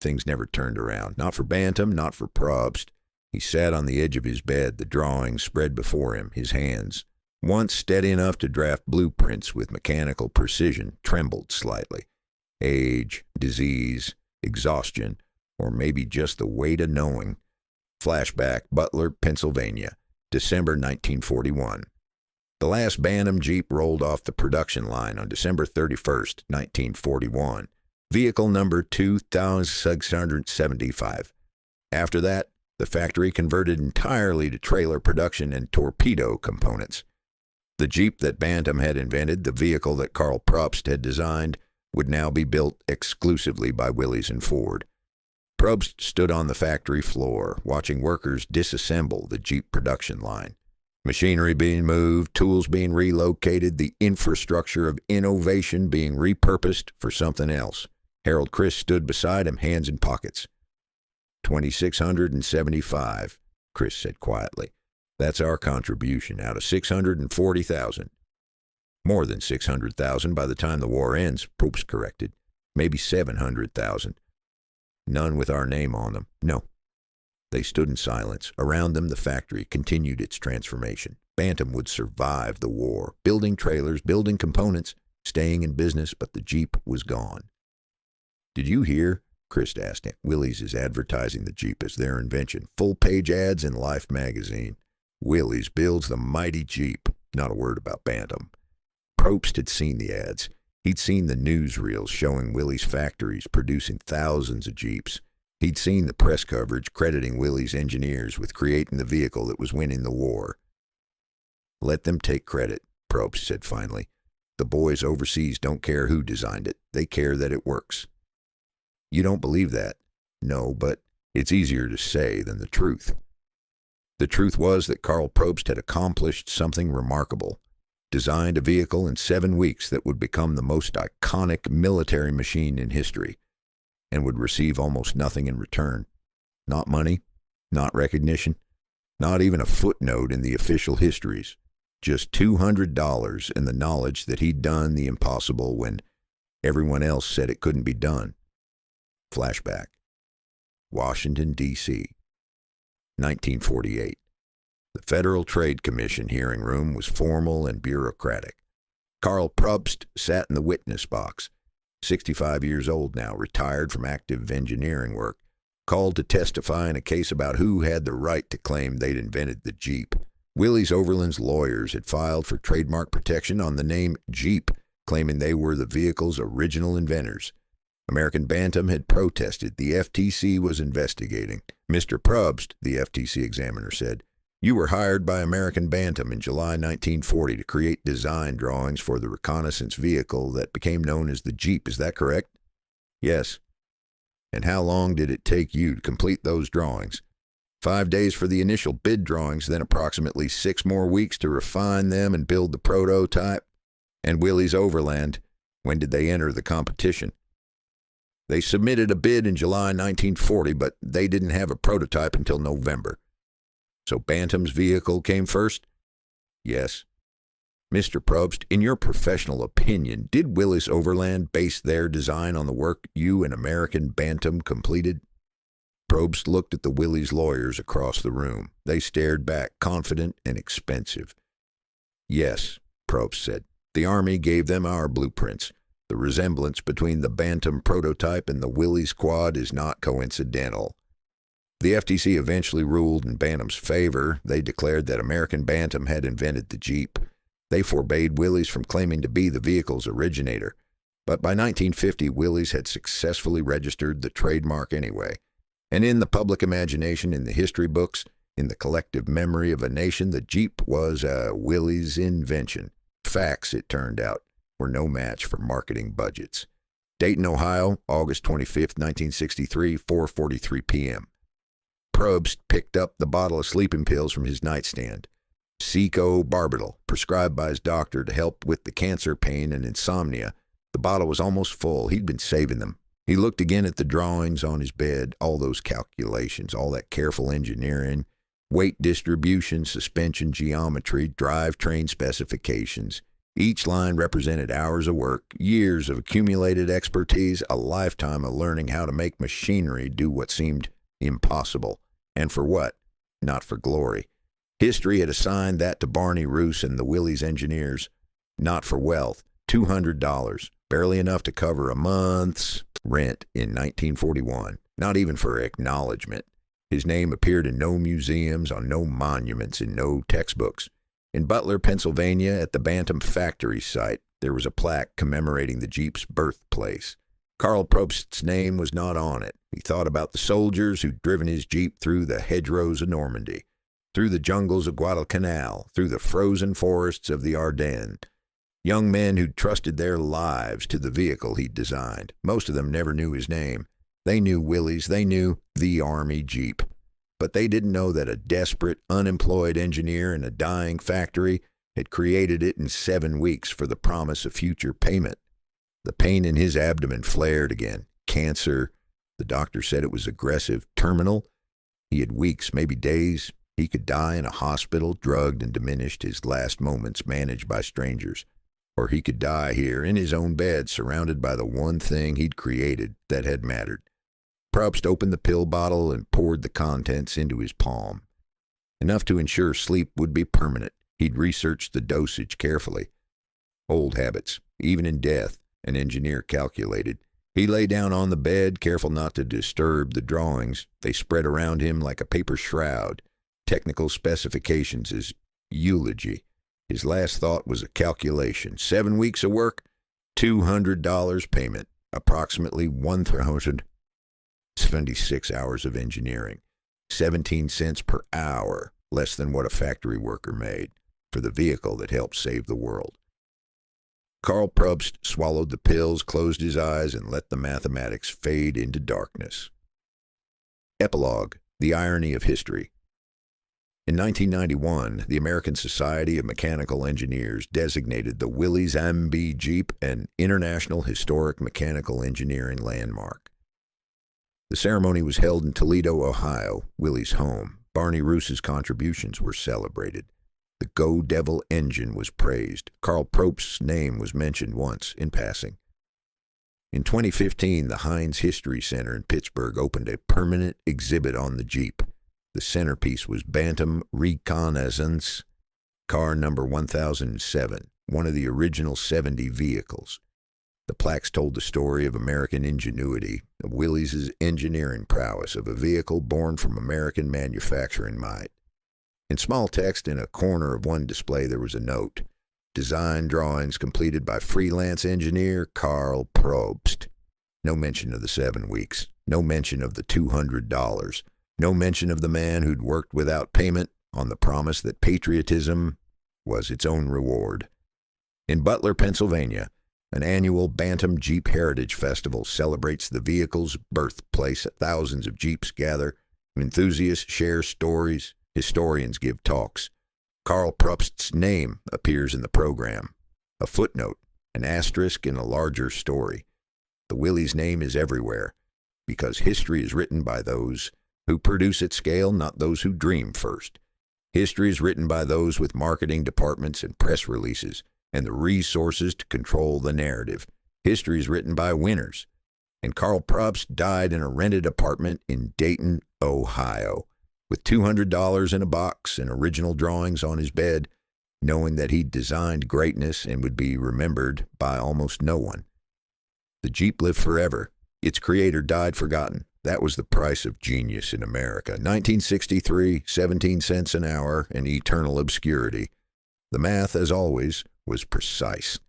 Things never turned around. Not for Bantam, not for Probst. He sat on the edge of his bed, the drawings spread before him, his hands, once steady enough to draft blueprints with mechanical precision, trembled slightly. Age, disease, exhaustion, or maybe just the weight of knowing. Flashback, Butler, Pennsylvania, December 1941. The last Bantam Jeep rolled off the production line on December 31st, 1941. Vehicle number 2675. After that, the factory converted entirely to trailer production and torpedo components. The Jeep that Bantam had invented, the vehicle that Karl Probst had designed, would now be built exclusively by Willys and Ford. Probst stood on the factory floor, watching workers disassemble the Jeep production line. Machinery being moved, tools being relocated, the infrastructure of innovation being repurposed for something else. Harold Criss stood beside him, hands in pockets. $2,675, Criss said quietly. That's our contribution out of $640,000. More than $600,000 by the time the war ends, Probst corrected. Maybe $700,000. None with our name on them. No. They stood in silence. Around them, the factory continued its transformation. Bantam would survive the war, building trailers, building components, staying in business, but the Jeep was gone. Did you hear? Criss asked him. Willys is advertising the Jeep as their invention. Full-page ads in Life magazine. Willys builds the mighty Jeep. Not a word about Bantam. Probst had seen the ads. He'd seen the newsreels showing Willys factories producing thousands of Jeeps. He'd seen the press coverage crediting Willys engineers with creating the vehicle that was winning the war. Let them take credit, Probst said finally. The boys overseas don't care who designed it. They care that it works. You don't believe that? No, but it's easier to say than the truth. The truth was that Karl Probst had accomplished something remarkable. Designed a vehicle in 7 weeks that would become the most iconic military machine in history, and would receive almost nothing in return. Not money, not recognition, not even a footnote in the official histories. Just $200 in the knowledge that he'd done the impossible when everyone else said it couldn't be done. Flashback. Washington, D.C., 1948. The Federal Trade Commission hearing room was formal and bureaucratic. Karl Probst sat in the witness box, 65 years old now, retired from active engineering work, called to testify in a case about who had the right to claim they'd invented the Jeep. Willys-Overland's lawyers had filed for trademark protection on the name Jeep, claiming they were the vehicle's original inventors. American Bantam had protested. The FTC was investigating. Mr. Probst, the FTC examiner said, you were hired by American Bantam in July 1940 to create design drawings for the reconnaissance vehicle that became known as the Jeep. Is that correct? Yes. And how long did it take you to complete those drawings? 5 days for the initial bid drawings, then approximately 6 more weeks to refine them and build the prototype. And Willys-Overland, when did they enter the competition? They submitted a bid in July 1940, but they didn't have a prototype until November. So Bantam's vehicle came first? Yes. Mr. Probst, in your professional opinion, did Willys-Overland base their design on the work you and American Bantam completed? Probst looked at the Willys lawyers across the room. They stared back, confident and expensive. Yes, Probst said. The Army gave them our blueprints. The resemblance between the Bantam prototype and the Willys Quad is not coincidental. The FTC eventually ruled in Bantam's favor. They declared that American Bantam had invented the Jeep. They forbade Willys from claiming to be the vehicle's originator. But by 1950, Willys had successfully registered the trademark anyway. And in the public imagination, in the history books, in the collective memory of a nation, the Jeep was a Willys invention. Facts, it turned out, were no match for marketing budgets. Dayton, Ohio, August 25, 1963, 4:43 p.m. Probst picked up the bottle of sleeping pills from his nightstand. Seco-barbital, prescribed by his doctor to help with the cancer pain and insomnia. The bottle was almost full. He'd been saving them. He looked again at the drawings on his bed, all those calculations, all that careful engineering, weight distribution, suspension geometry, drivetrain specifications. Each line represented hours of work, years of accumulated expertise, a lifetime of learning how to make machinery do what seemed impossible. And for what? Not for glory. History had assigned that to Barney Roos and the Willys engineers. Not for wealth. $200, barely enough to cover a month's rent in 1941. Not even for acknowledgement. His name appeared in no museums, on no monuments, in no textbooks. In Butler, Pennsylvania, at the Bantam factory site, there was a plaque commemorating the Jeep's birthplace. Karl Probst's name was not on it. He thought about the soldiers who'd driven his Jeep through the hedgerows of Normandy, through the jungles of Guadalcanal, through the frozen forests of the Ardennes. Young men who'd trusted their lives to the vehicle he'd designed. Most of them never knew his name. They knew Willys, they knew the Army Jeep. But they didn't know that a desperate, unemployed engineer in a dying factory had created it in 7 weeks for the promise of future payment. The pain in his abdomen flared again. Cancer. The doctor said it was aggressive, terminal. He had weeks, maybe days. He could die in a hospital, drugged and diminished, his last moments managed by strangers. Or he could die here in his own bed, surrounded by the one thing he'd created that had mattered. Probst opened the pill bottle and poured the contents into his palm. Enough to ensure sleep would be permanent. He'd researched the dosage carefully. Old habits, even in death, an engineer calculated. He lay down on the bed, careful not to disturb the drawings. They spread around him like a paper shroud. Technical specifications, his eulogy. His last thought was a calculation. 7 weeks of work, $200 payment, approximately 1,076 hours of engineering, 17 cents per hour, less than what a factory worker made, for the vehicle that helped save the world. Karl Probst swallowed the pills, closed his eyes, and let the mathematics fade into darkness. Epilogue: The Irony of History. In 1991, the American Society of Mechanical Engineers designated the Willys MB Jeep an International Historic Mechanical Engineering Landmark. The ceremony was held in Toledo, Ohio, Willys' home. Barney Roos's contributions were celebrated. The Go Devil engine was praised. Karl Probst's name was mentioned once, in passing. In 2015, the Heinz History Center in Pittsburgh opened a permanent exhibit on the Jeep. The centerpiece was Bantam Reconnaissance car number 1007, one of the original 70 vehicles. The plaques told the story of American ingenuity, of Willys' engineering prowess, of a vehicle born from American manufacturing might. In small text in a corner of one display there was a note: design drawings completed by freelance engineer Karl Probst. No mention of the 7 weeks. No mention of the $200. No mention of the man who'd worked without payment on the promise that patriotism was its own reward. In Butler, Pennsylvania, an annual Bantam Jeep Heritage Festival celebrates the vehicle's birthplace. Thousands of Jeeps gather. Enthusiasts share stories. Historians give talks. Karl Probst's name appears in the program. A footnote, an asterisk in a larger story. The Willys name is everywhere, because history is written by those who produce at scale, not those who dream first. History is written by those with marketing departments and press releases, and the resources to control the narrative. History is written by winners. And Karl Probst died in a rented apartment in Dayton, Ohio, with $200 in a box and original drawings on his bed, knowing that he'd designed greatness and would be remembered by almost no one. The Jeep lived forever. Its creator died forgotten. That was the price of genius in America. 1963, 17 cents an hour, and eternal obscurity. The math, as always, was precise.